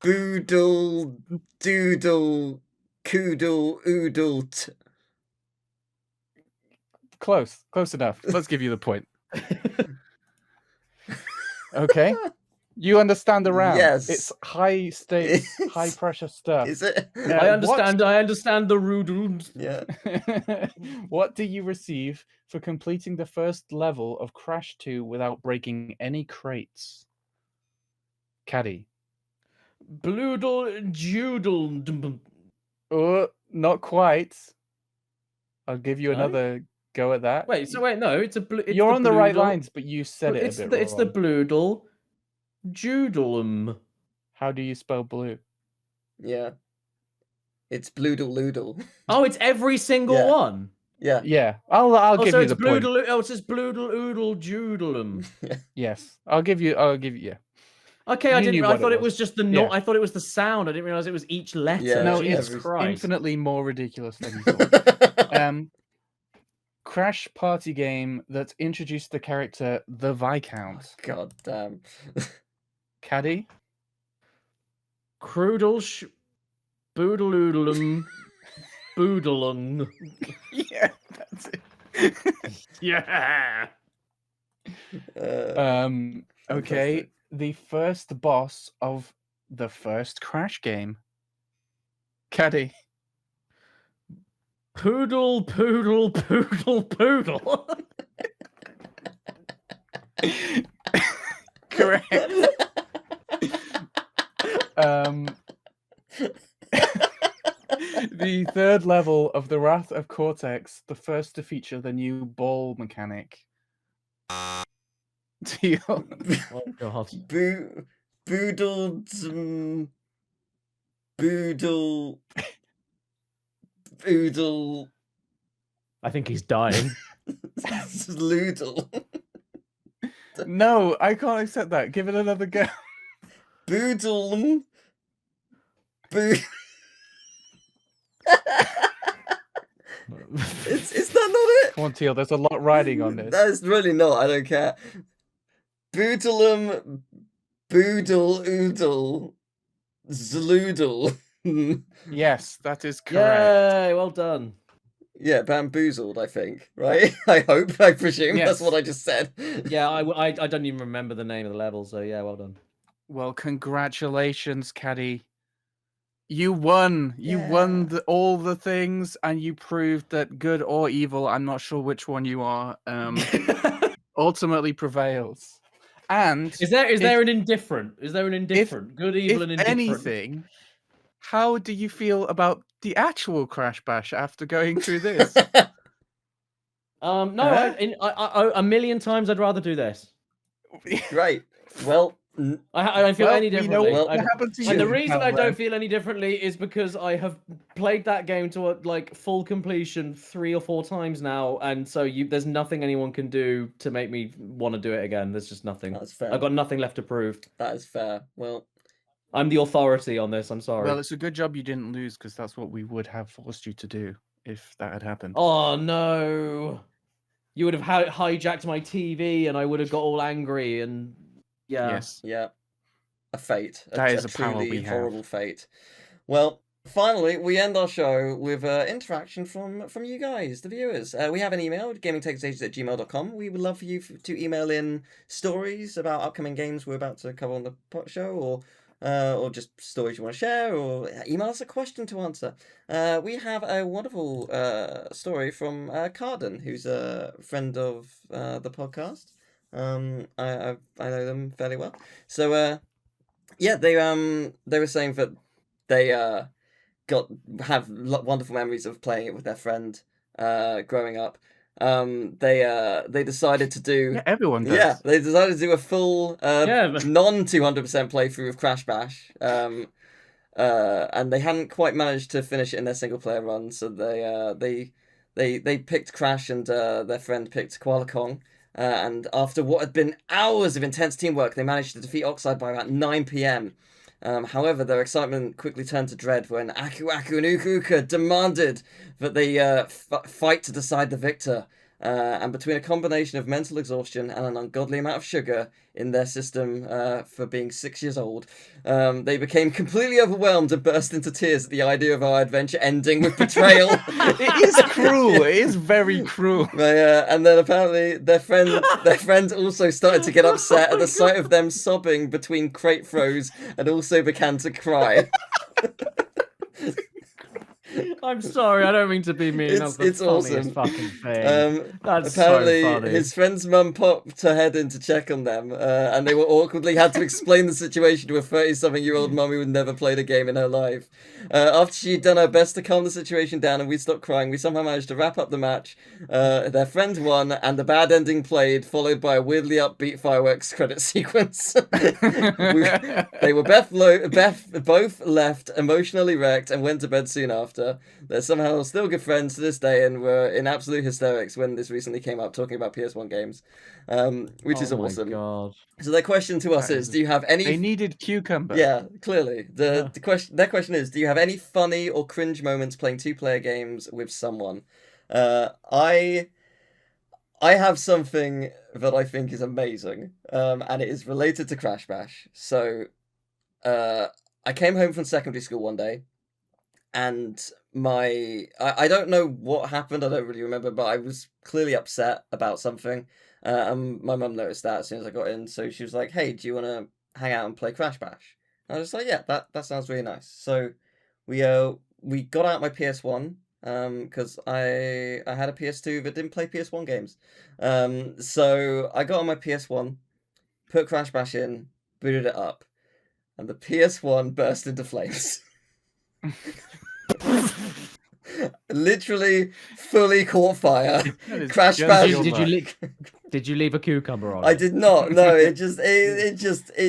Boodle doodle coodle oodle. Close enough. Let's give you the point. Okay. You understand the round. Yes. It's high stakes, high pressure stuff. Is it? I understand. I understand the rude. Yeah. What do you receive for completing the first level of Crash 2 without breaking any crates? Caddy. Bloodle Judle. Oh, not quite. I'll give you No? another go at that. Wait, no, it's a blue. You're on the right lines, but you said it It's a bit it's the wrong. Bloodle Judlum. How do you spell blue? Yeah. It's bloodle loodle. Oh, it's every single Yeah. one. Yeah. Yeah, I'll give so you it's the point. Bloodle. Oh, it says Bloodle Oodle Judlum. Yes, I'll give you. Yeah. Okay, I You didn't. knew I what it thought it was. was just the Yeah. I thought it was the sound. I didn't realize it was each letter. Yeah, No, Jesus it's Christ. infinitely more ridiculous than you thought. Crash party game that introduced the character the Viscount. God damn. Caddy. Crudel Boodleoodlum Boodlung. Yeah, that's it. Yeah. Okay, Fantastic. the first boss of the first Crash game. Caddy. Poodle. Correct. The third level of the Wrath of Cortex, the first to feature the new ball mechanic. Teal. Oh god. Boodle. Boodle. I think he's dying. Sloodle. No, I can't accept that. Give it another go. Boodle. Is that not it? Come on, Teal. There's a lot riding on this. That's really not. I don't care. Boodlum, boodle, oodle, zloodle. Yes, that is correct. Yay, well done. Yeah, bamboozled, I think, right? I hope, I presume. Yes. That's what I just said. Yeah, I don't even remember the name of the level, so yeah, well done. Well, congratulations, Caddy. You won. You won all the things, and you proved that good or evil, I'm not sure which one you are, ultimately prevails. And Is there an indifferent? Is there an indifferent? Good, evil, and if indifferent. anything, how do you feel about the actual Crash Bash after going through this? No, Huh? I a million times I'd rather do this. Right. Well, I don't feel Well, any we know differently. what happened to you. And the reason I Palmer. don't feel any differently is because I have played that game to like full completion 3 or 4 times now, and so there's nothing anyone can do to make me want to do it again. There's just nothing. That's fair. I've got nothing left to prove. That is fair. Well, I'm the authority on this. I'm sorry. Well, it's a good job you didn't lose, because that's what we would have forced you to do if that had happened. Oh no! You would have hijacked my TV, and I would have got all angry. And yeah. Yes. yeah. A fate. That is a a power truly we have. horrible fate. Well, finally, we end our show with interaction from you guys, the viewers. We have an email, gamingtakestages@gmail.com. We would love for you to email in stories about upcoming games we're about to cover on the show, or just stories you want to share, or email us a question to answer. We have a wonderful story from Carden, who's a friend of the podcast. I know them fairly well. So yeah, they were saying that they have wonderful memories of playing it with their friend growing up. They decided to do Yeah, everyone does. Yeah, they decided to do a full non 200% playthrough of Crash Bash. And they hadn't quite managed to finish it in their single player run, so they picked Crash, and their friend picked Koala Kong. And after what had been hours of intense teamwork, they managed to defeat Oxide by about 9 p.m. However, their excitement quickly turned to dread when Aku Aku and Uka Uka demanded that they fight to decide the victor. And between a combination of mental exhaustion and an ungodly amount of sugar in their system for being 6 years old, they became completely overwhelmed and burst into tears at the idea of our adventure ending with betrayal. It is cruel. It is very cruel. And then apparently their friend also started to get upset at the sight of them sobbing between crate throws, and also began to cry. I'm sorry, I don't mean to be mean. That's the funniest awesome. Fucking thing. That's apparently, so funny. his friend's mum popped her head in to check on them, and they were awkwardly had to explain the situation to a 30-something-year-old mum who had never played a game in her life. After she'd done her best to calm the situation down and we stopped crying, we somehow managed to wrap up the match. Their friend won, and the bad ending played, followed by a weirdly upbeat fireworks credit sequence. They were both left emotionally wrecked and went to bed soon after. They're somehow still good friends to this day, and were in absolute hysterics when this recently came up, talking about PS1 games, which is awesome. God. So their question to us is, do you have any... They needed cucumber. Yeah, clearly. Their question is, do you have any funny or cringe moments playing 2-player games with someone? I have something that I think is amazing, and it is related to Crash Bash. So, I came home from secondary school one day, and I don't know what happened, I don't really remember, but I was clearly upset about something. And my mum noticed that as soon as I got in, so she was like, hey, do you want to hang out and play Crash Bash? And I was like, yeah, that sounds really nice. So we got out my PS1, because I had a PS2 that didn't play PS1 games. So I got on my PS1, put Crash Bash in, booted it up, and the PS1 burst into flames. Literally, fully caught fire. That is Crash just Bash. your luck. Did you leave a cucumber on I it? did not. No, it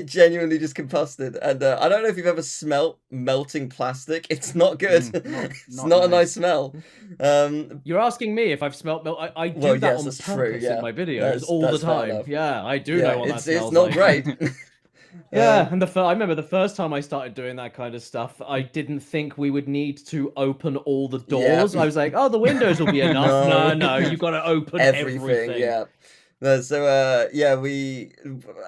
genuinely just combusted, and I don't know if you've ever smelt melting plastic. It's not good. It's not a nice smell. You're asking me if I've smelt milk. I do Well, that yes, on that's purpose true, in my videos That's all the fair time. enough. Yeah, I do Yeah, know what that smells it's not like. great. Yeah, and I remember the first time I started doing that kind of stuff, I didn't think we would need to open all the doors. I was like, oh, the windows will be enough. No, you got to open everything. Yeah. No, so yeah, we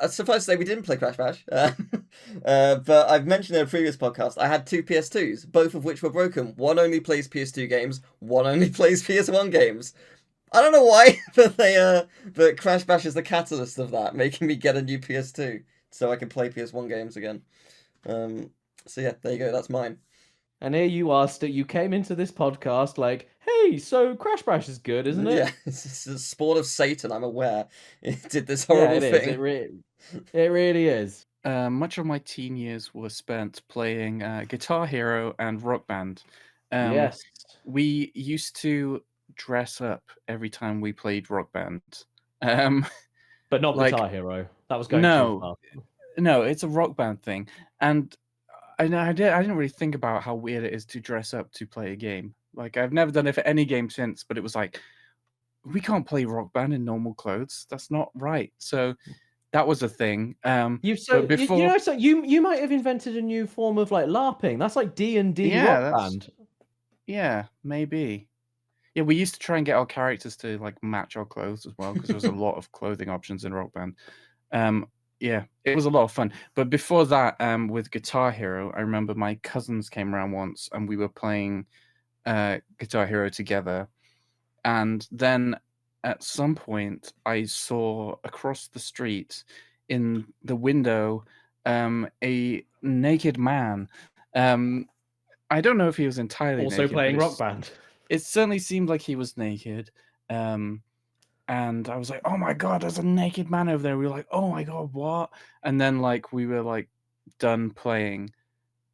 suffice to say we didn't play Crash Bash, but I've mentioned in a previous podcast I had two PS2s, both of which were broken. One only plays PS2 games, one only plays PS1 games. I don't know why, but Crash Bash is the catalyst of that, making me get a new PS2 so I can play PS1 games again. So yeah, there you go. That's mine. And here you are, you came into this podcast like, hey, so Crash Bash is good, isn't it? Yeah, it's a sport of Satan. I'm aware. It did this horrible thing. It really is. Much of my teen years were spent playing Guitar Hero and Rock Band. Yes. We used to dress up every time we played Rock Band. But not Guitar Hero. That was going too far. No, it's a Rock Band thing. And I didn't really think about how weird it is to dress up to play a game. Like, I've never done it for any game since, but it was like, we can't play Rock Band in normal clothes. That's not right. So that was a thing. You might have invented a new form of like LARPing. That's like D&D Rock Band. Yeah, maybe. Yeah, we used to try and get our characters to like match our clothes as well, because there was a lot of clothing options in Rock Band. Yeah, it was a lot of fun. But before that, with Guitar Hero, I remember my cousins came around once and we were playing Guitar Hero together. And then at some point, I saw across the street in the window a naked man. I don't know if he was entirely also naked, playing Rock Band. It certainly seemed like he was naked. And I was like, oh my God, there's a naked man over there. We were like, oh my God, what? And then like we were like done playing.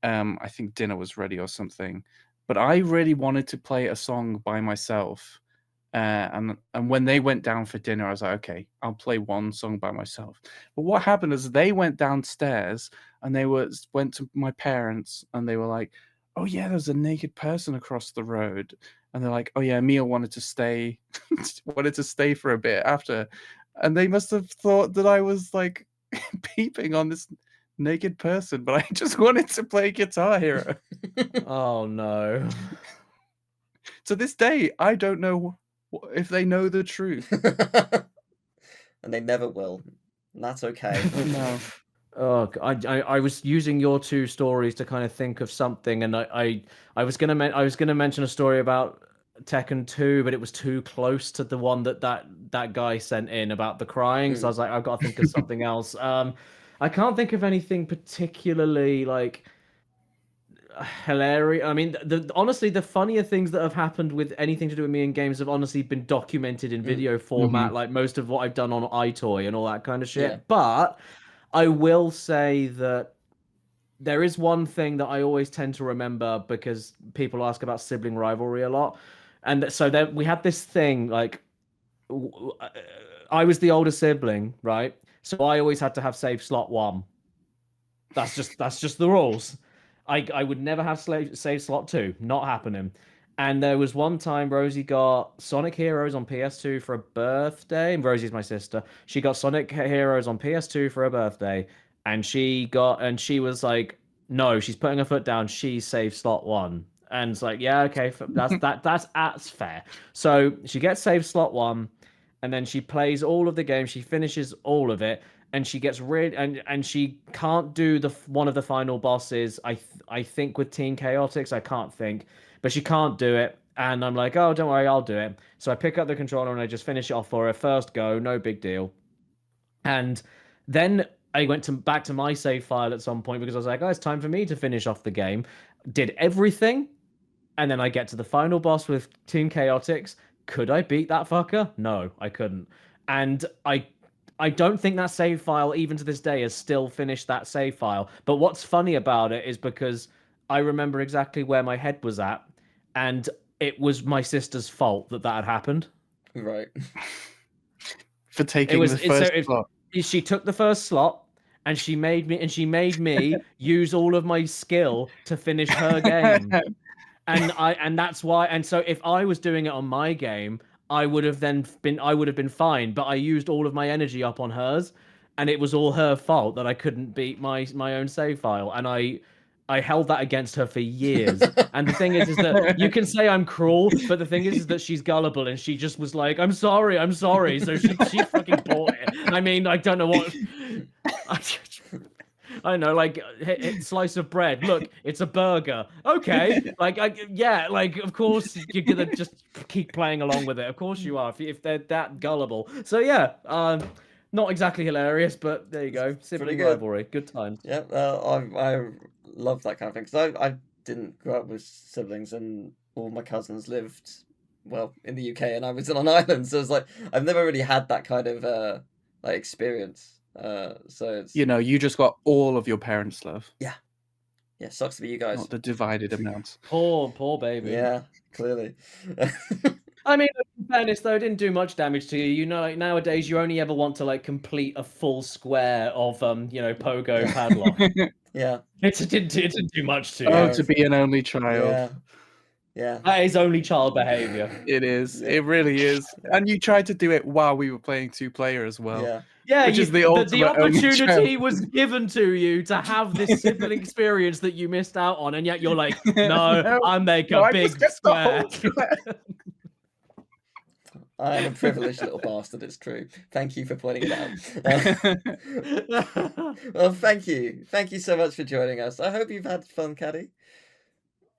I think dinner was ready or something. But I really wanted to play a song by myself. And when they went down for dinner, I was like, okay, I'll play one song by myself. But what happened is they went downstairs and they went to my parents and they were like, oh yeah, there's a naked person across the road. And they're like, oh yeah, Emil wanted to stay for a bit after. And they must have thought that I was like peeping on this naked person, but I just wanted to play Guitar Hero. Oh no. To this day, I don't know if they know the truth. And they never will. And that's okay. No. Oh, I was using your two stories to kind of think of something, and I was gonna mention a story about Tekken 2, but it was too close to the one that guy sent in about the crying. So I was like, I've got to think of something else. I can't think of anything particularly like hilarious. I mean, honestly, the funnier things that have happened with anything to do with me in games have honestly been documented in video format, like most of what I've done on iToy and all that kind of shit. Yeah. But I will say that there is one thing that I always tend to remember because people ask about sibling rivalry a lot. And so we had this thing, like, I was the older sibling, right? So I always had to have save slot 1. That's just the rules. I would never have save slot 2. Not happening. And there was one time Rosie got Sonic Heroes on PS2 for a birthday. And Rosie's my sister. She got Sonic Heroes on PS2 for her birthday. And she was like, no, she's putting her foot down. She saved slot 1. And it's like, yeah, okay, that's fair. So she gets saved slot 1, and then she plays all of the game. She finishes all of it, and she gets rid and she can't do one of the final bosses. I think with Teen Chaotix, I can't think, but she can't do it. And I'm like, oh, don't worry, I'll do it. So I pick up the controller and I just finish it off for her. First go, no big deal. And then I went back to my save file at some point because I was like, oh, it's time for me to finish off the game. Did everything, and then I get to the final boss with Teen Chaotix. Could I beat that fucker? No, I couldn't. And I I don't think that save file, even to this day, has still finished that save file. But what's funny about it is because I remember exactly where my head was at, and it was my sister's fault that had happened. Right. For taking the first slot. She took the first slot, and she made me use all of my skill to finish her game. And that's why. And so if I was doing it on my game, I would have been fine. But I used all of my energy up on hers, and it was all her fault that I couldn't beat my own save file. And I held that against her for years. And the thing is that you can say I'm cruel, but the thing is that she's gullible, and she just was like, I'm sorry. So she fucking bought it. I mean, I don't know what. I know, like, slice of bread. Look, it's a burger. Okay, like, of course you're gonna just keep playing along with it. Of course you are, if they're that gullible. So yeah, not exactly hilarious, but there you go. Sibling rivalry, good times. Yeah, I love that kind of thing because I didn't grow up with siblings, and all my cousins lived in the UK, and I was on an island, so it's like I've never really had that kind of like experience. So it's, you just got all of your parents' love. Yeah, sucks to be you guys. Not the divided amounts. Poor baby. Yeah, clearly. I mean, in fairness though, it didn't do much damage to you. You know, like nowadays you only ever want to like complete a full square of pogo padlock. Yeah. It didn't do much to you. Oh, to be an only child. Yeah. That is only child behavior. It is. Yeah. It really is. And you tried to do it while we were playing 2-player as well. Yeah. Yeah, which is the opportunity was given to you to have this sibling experience that you missed out on, and yet you're like, no, I make a big square. I am a privileged little bastard, it's true. Thank you for pointing it out. Well, thank you. Thank you so much for joining us. I hope you've had fun, Caddy.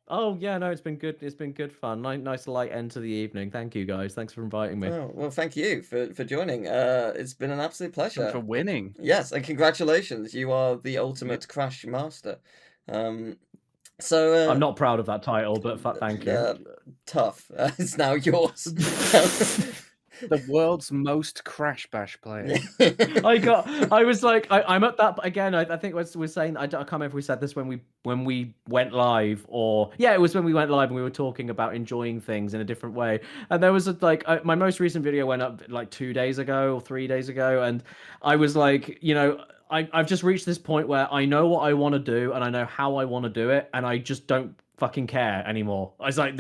Oh, yeah, no, it's been good. It's been good fun. Nice light end to the evening. Thank you, guys. Thanks for inviting me. Oh, well, thank you for joining. It's been an absolute pleasure. And for winning. Yes, and congratulations. You are the ultimate Crash master. So I'm not proud of that title, but thank you. Tough. It's now yours. The world's most Crash Bash player. I was like, I'm at that again. I think we're saying, I can't remember if we said this when we went live, or it was when we went live and we were talking about enjoying things in a different way. And there was my most recent video went up like 2 days ago or 3 days ago, and I was like, I've just reached this point where I know what I want to do and I know how I want to do it, and I just don't fucking care anymore. I was like,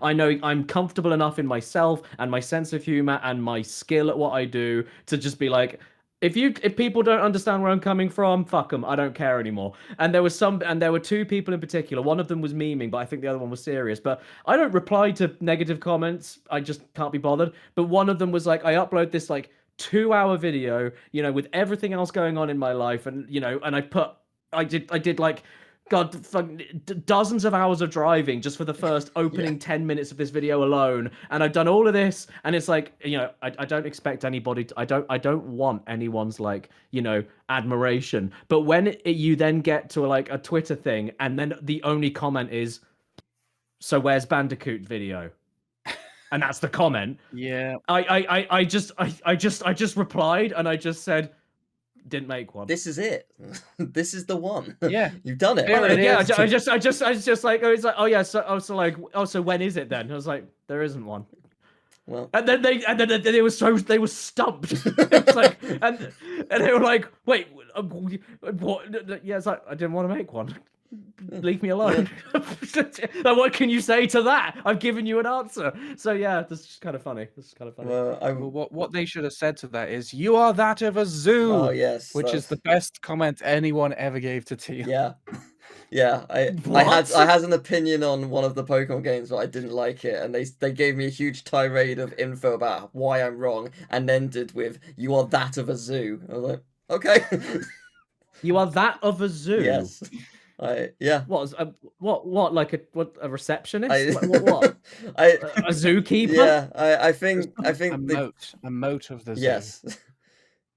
I know I'm comfortable enough in myself and my sense of humor and my skill at what I do to just be like, if people don't understand where I'm coming from, fuck them. I don't care anymore. And there were 2 people in particular. One of them was memeing, but I think the other one was serious. But I don't reply to negative comments. I just can't be bothered. But one of them was like, I upload this like 2-hour video, with everything else going on in my life, and and I did like, God, dozens of hours of driving just for the first opening 10 minutes of this video alone, and I've done all of this, and it's like, I don't expect anybody I don't want anyone's like, admiration. But when you then get to like a Twitter thing, and then the only comment is, so where's Bandicoot video? And that's the comment. Yeah. I just replied, and I just said, didn't make one. This is it. This is the one. Yeah, you've done it. Yeah, I just like, it's like, oh yeah, so when is it then? I was like, there isn't one. Well, and then they were stumped. It was like, and they were like, wait, what? Yeah, it's like, I didn't want to make one. Leave me alone. Like, what can you say to that? I've given you an answer. So yeah, this is kind of funny. Well, what they should have said to that is, "You are that of a zoo." Oh yes, which is the best comment anyone ever gave to Teal. Yeah. Yeah, I had an opinion on one of the Pokemon games, but I didn't like it, and they gave me a huge tirade of info about why I'm wrong, and ended with, "You are that of a zoo." I was like, okay. You are that of a zoo. Yes. Yeah. What like a receptionist? What? A zookeeper? Yeah, I think a moat of the zoo. Yes.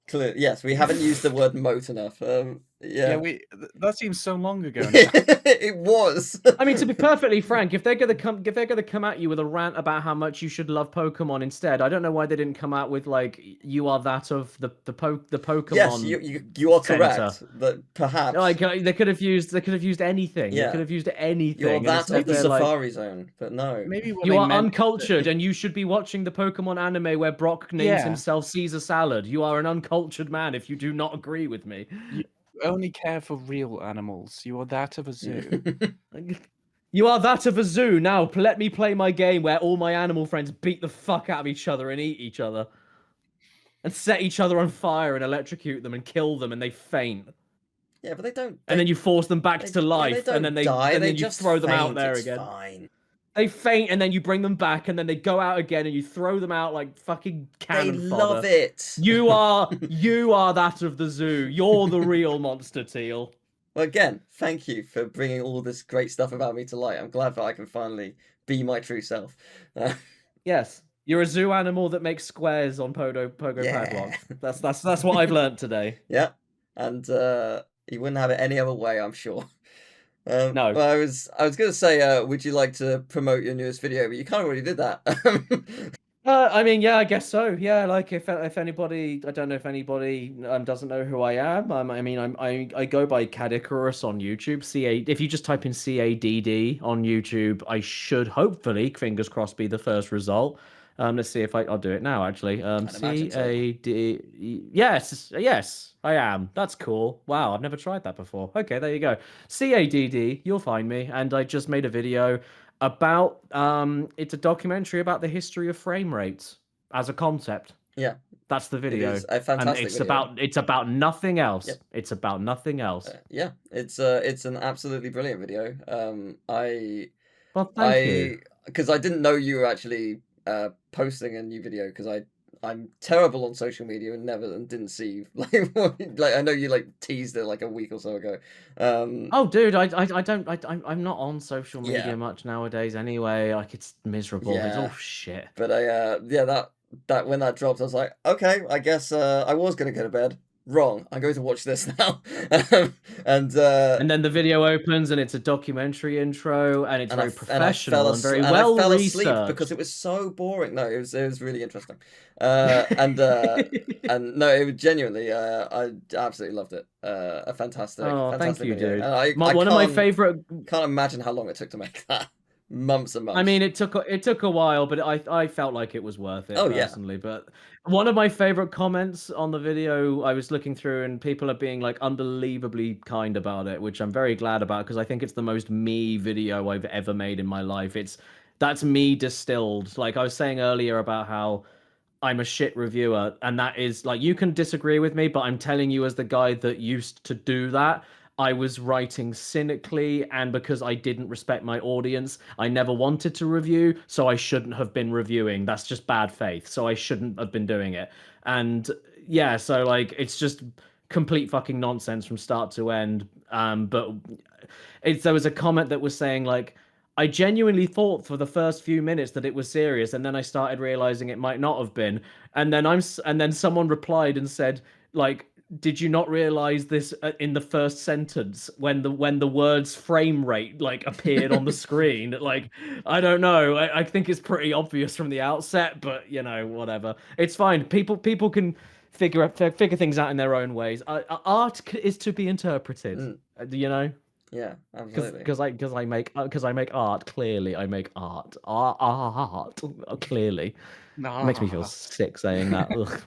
Clear. Yes, we haven't used the word moat enough. Yeah, Yeah. that seems so long ago now. It was. I mean, to be perfectly frank, if they're gonna come at you with a rant about how much you should love Pokemon instead, I don't know why they didn't come out with like, you are that of the Yes, Pokemon you are center. correct. That perhaps. Like they could have used anything. They Yeah. could have used You're anything. And that of instead the they're like, Safari Zone, but no. Maybe what you they are meant uncultured, and you should be watching the Pokemon anime where Brock names Yeah. himself Caesar Salad. You are an uncultured man if you do not agree with me. you only care for real animals. You are that of a zoo. You are that of a zoo. Now let me play my game where all my animal friends beat the fuck out of each other and eat each other. And set each other on fire and electrocute them and kill them and they faint. Yeah, but they don't. And then you force them back to life, they and then die. and They then you just throw them out faint, there it's again. Fine. They faint, and then you bring them back, and then they go out again, and you throw them out like fucking cannon They fodder. love it. You are that of the zoo. You're the real monster, Teal. Well, again, thank you for bringing all this great stuff about me to light. I'm glad that I can finally be my true self. Yes, you're a zoo animal that makes squares on Pogo Yeah. padlocks. That's what I've learned today. Yeah, and you wouldn't have it any other way, I'm sure. No. Well, I was gonna say, would you like to promote your newest video? But you kind of already did that. I mean, yeah, I guess so. Yeah, like if anybody, I don't know if anybody doesn't know who I am. I mean, I go by Caddicarus on YouTube. If you just type in CADD on YouTube, I should hopefully, fingers crossed, be the first result. Let's see if I'll do it now. Actually, CAD. Yes, I am. That's cool. Wow, I've never tried that before. Okay, there you go. CADD. You'll find me, and I just made a video about it's a documentary about the history of frame rates as a concept. Yeah, that's the video. It is a fantastic video. It's about nothing else. Yep. It's about nothing else. Yeah, it's an absolutely brilliant video. Well, thank you. Because I didn't know you were actually posting a new video, because I'm terrible on social media and didn't see like I know you like teased it like a week or so ago. Oh, dude, I'm not on social media Yeah. much nowadays anyway. Like, it's miserable. It's all shit. But that when that dropped, I was like, okay, I guess I was gonna go to bed. Wrong. I'm going to watch this now. And then the video opens and it's a documentary intro and it's very professional and very well I fell researched. asleep because it was so boring. No, it was really interesting. And no, it was genuinely I absolutely loved it. A fantastic thank you, video. dude. And One of my favorite. Can't imagine how long it took to make that. Months and months. I mean, it took a while, but I felt like it was worth it personally. Yeah. But one of my favorite comments on the video, I was looking through, and people are being like unbelievably kind about it, which I'm very glad about, because I think it's the most me video I've ever made in my life. That's me distilled. Like I was saying earlier about how I'm a shit reviewer, and that is like, you can disagree with me, but I'm telling you as the guy that used to do that. I was writing cynically, and because I didn't respect my audience, I never wanted to review, so I shouldn't have been reviewing. That's just bad faith, so I shouldn't have been doing it. And yeah, so like, it's just complete fucking nonsense from start to end. But there was a comment that was saying like, I genuinely thought for the first few minutes that it was serious, and then I started realizing it might not have been. And then someone replied and said like, did you not realize this in the first sentence when the words frame rate like appeared on the screen? Like, I don't know. I think it's pretty obvious from the outset, but you know, whatever. It's fine. People can figure things out in their own ways. Art is to be interpreted. You know. Yeah, absolutely. Because I make art. Clearly, I make art. Art. Clearly, it makes me feel sick saying that. Ugh.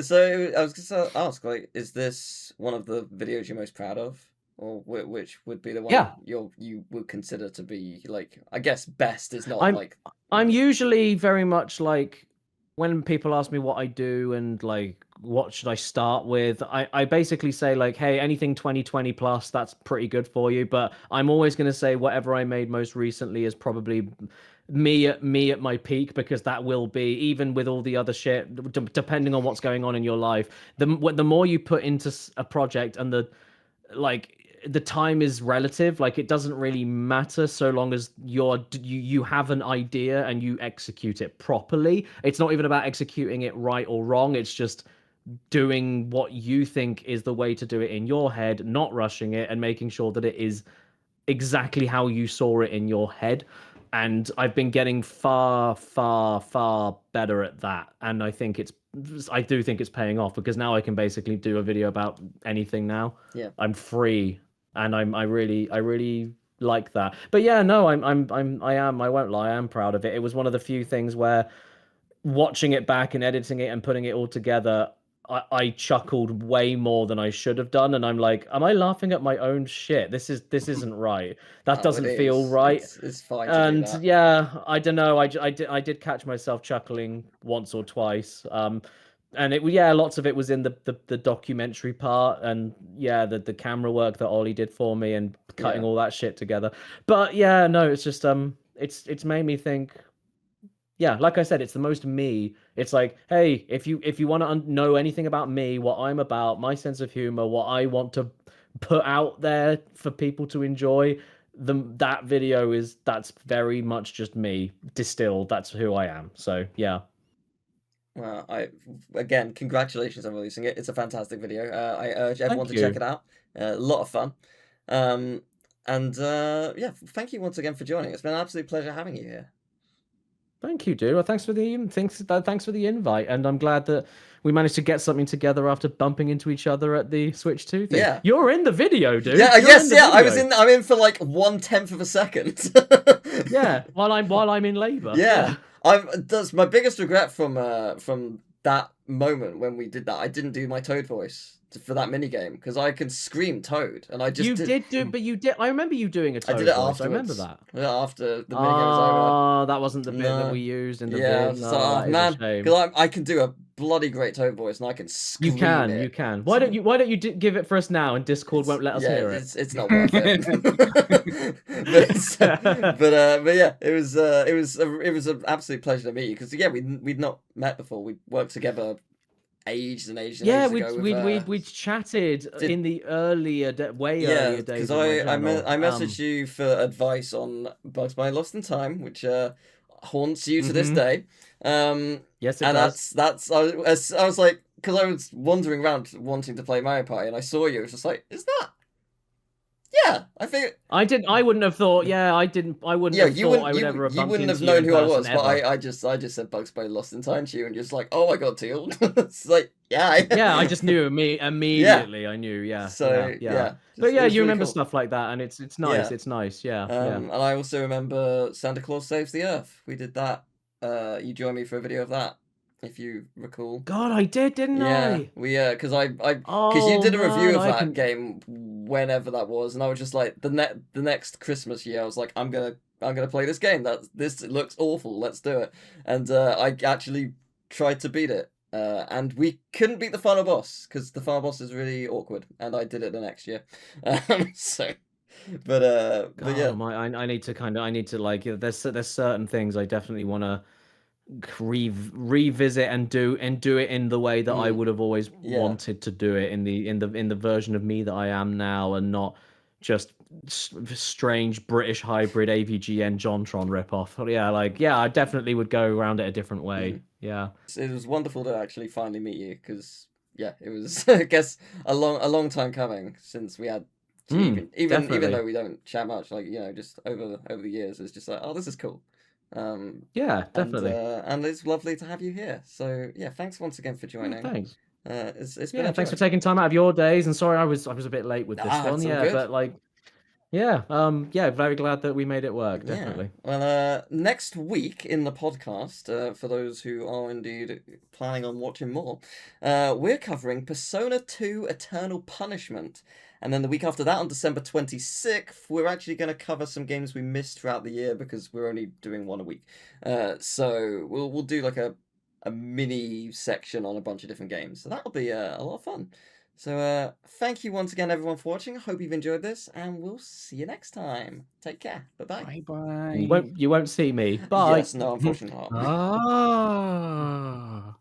So I was going to ask, like, is this one of the videos you're most proud of, or which would be the one you would consider to be like, I guess best is not like. I'm usually very much like, when people ask me what I do and like what should I start with, I basically say like, hey, anything 2020 plus, that's pretty good for you. But I'm always going to say whatever I made most recently is probably me at my peak, because that will be, even with all the other shit, depending on what's going on in your life, the more you put into a project, and the time is relative. Like, it doesn't really matter so long as you have an idea and you execute it properly. It's not even about executing it right or wrong. It's just doing what you think is the way to do it in your head, not rushing it, and making sure that it is exactly how you saw it in your head. And I've been getting far, far, far better at that. And I do think it's paying off, because now I can basically do a video about anything now. Yeah. I'm free, and I really like that. But yeah, no, I won't lie, I am proud of it. It was one of the few things where, watching it back and editing it and putting it all together, I chuckled way more than I should have done, and I'm like, am I laughing at my own shit? This isn't right. That Oh, doesn't it feel is. right. It's fine to do And that. yeah, I don't know. I did catch myself chuckling once or twice. And lots of it was in the documentary part, and yeah, the camera work that Ollie did for me and cutting Yeah. all that shit together. But yeah, no, it's just it's made me think. Yeah, like I said, it's the most me. It's like, hey, if you want to know anything about me, what I'm about, my sense of humor, what I want to put out there for people to enjoy, that video that's very much just me distilled. That's who I am. So yeah. Well, again, congratulations on releasing it. It's a fantastic video. I urge everyone Thank to check you. it out. A lot of fun. And yeah, thank you once again for joining. It's been an absolute pleasure having you here. Thank you, dude. Well, thanks for the invite, and I'm glad that we managed to get something together after bumping into each other at the Switch 2 thing. Yeah. You're in the video, dude. Yeah, You're yes, in the yeah. video. I'm in for like 1/10 of a second. Yeah, while I'm in labor. Yeah. That's my biggest regret from that moment when we did that. I didn't do my Toad voice for that mini game, because I can scream Toad, and I just You did do, but you did. I remember you doing a Toad I did it voice. afterwards. I remember that. Yeah, after the mini game was over. Oh, that wasn't the bit that No. we used in the Yeah, I vid. was No, just like, oh that is a man, shame. because I can do a bloody great Toad voice, and I can scream You can, it. you can. Why don't you give it for us now, and Discord won't let us hear it? It's not worth it. but yeah, it was an absolute pleasure to meet you, because yeah, we'd not met before. We worked together ages and ages and Yeah, ages ago. we'd chatted in the earlier earlier days. Because of my I channel. messaged you for advice on Bugs Bunny Lost in Time, which haunts you to this day. Yes, it and does. that's I was like, because I was wandering around wanting to play Mario Party, and I saw you. It was just like, is that? Yeah, I think I wouldn't have thought. Yeah, I didn't. I wouldn't have thought I would ever have you bumped wouldn't have into you known in who I person was, but ever. I just said Bugs Bunny Lost in Time to you, and you're just like, oh my god, Teal. It's like, yeah. Yeah, I just knew immediately. I knew. Yeah. So yeah. But yeah, it was you really remember cool. stuff like that, and it's nice. Yeah. It's nice. Yeah. And I also remember Santa Claus Saves the Earth. We did that. You joined me for a video of that, if you recall. God, I did, didn't I? We because Oh, you did a review man, of I that can- game whenever that was, and I was just like, the next Christmas year, I was like, I'm gonna play this game. This looks awful. Let's do it. And I actually tried to beat it. And we couldn't beat the final boss, because the final boss is really awkward, and I did it the next year. So, but yeah. I need to like. There's certain things I definitely want to revisit and do it in the way that I would have always wanted to do it, in the version of me that I am now, and not just strange British hybrid AVGN Jontron ripoff. Yeah, I definitely would go around it a different way. Yeah, it was wonderful to actually finally meet you, because yeah, it was I guess a long time coming since we had even though we don't chat much, like, you know, just over the years, it's just like, oh, this is cool. Yeah, definitely. And it's lovely to have you here. So yeah, thanks once again for joining. Thanks. It's been thanks for taking time out of your days, and sorry I was a bit late with this one. Yeah, good. but like, yeah, very glad that we we work. Definitely. Yeah. Well, next week in the podcast, for those who are indeed planning on watching more, we're covering Persona 2 Eternal Punishment. And then the week after that, on December 26th, we're actually going to cover some games we missed throughout the year, because we're only doing one a week. So we'll do like a mini section on a bunch of different games. So that'll be a lot of fun. So thank you once again, everyone, for watching. I hope you've enjoyed this, and we'll see you next time. Take care. Bye-bye. Bye-bye. You won't see me. Bye. Yes, no, unfortunately not. Ah.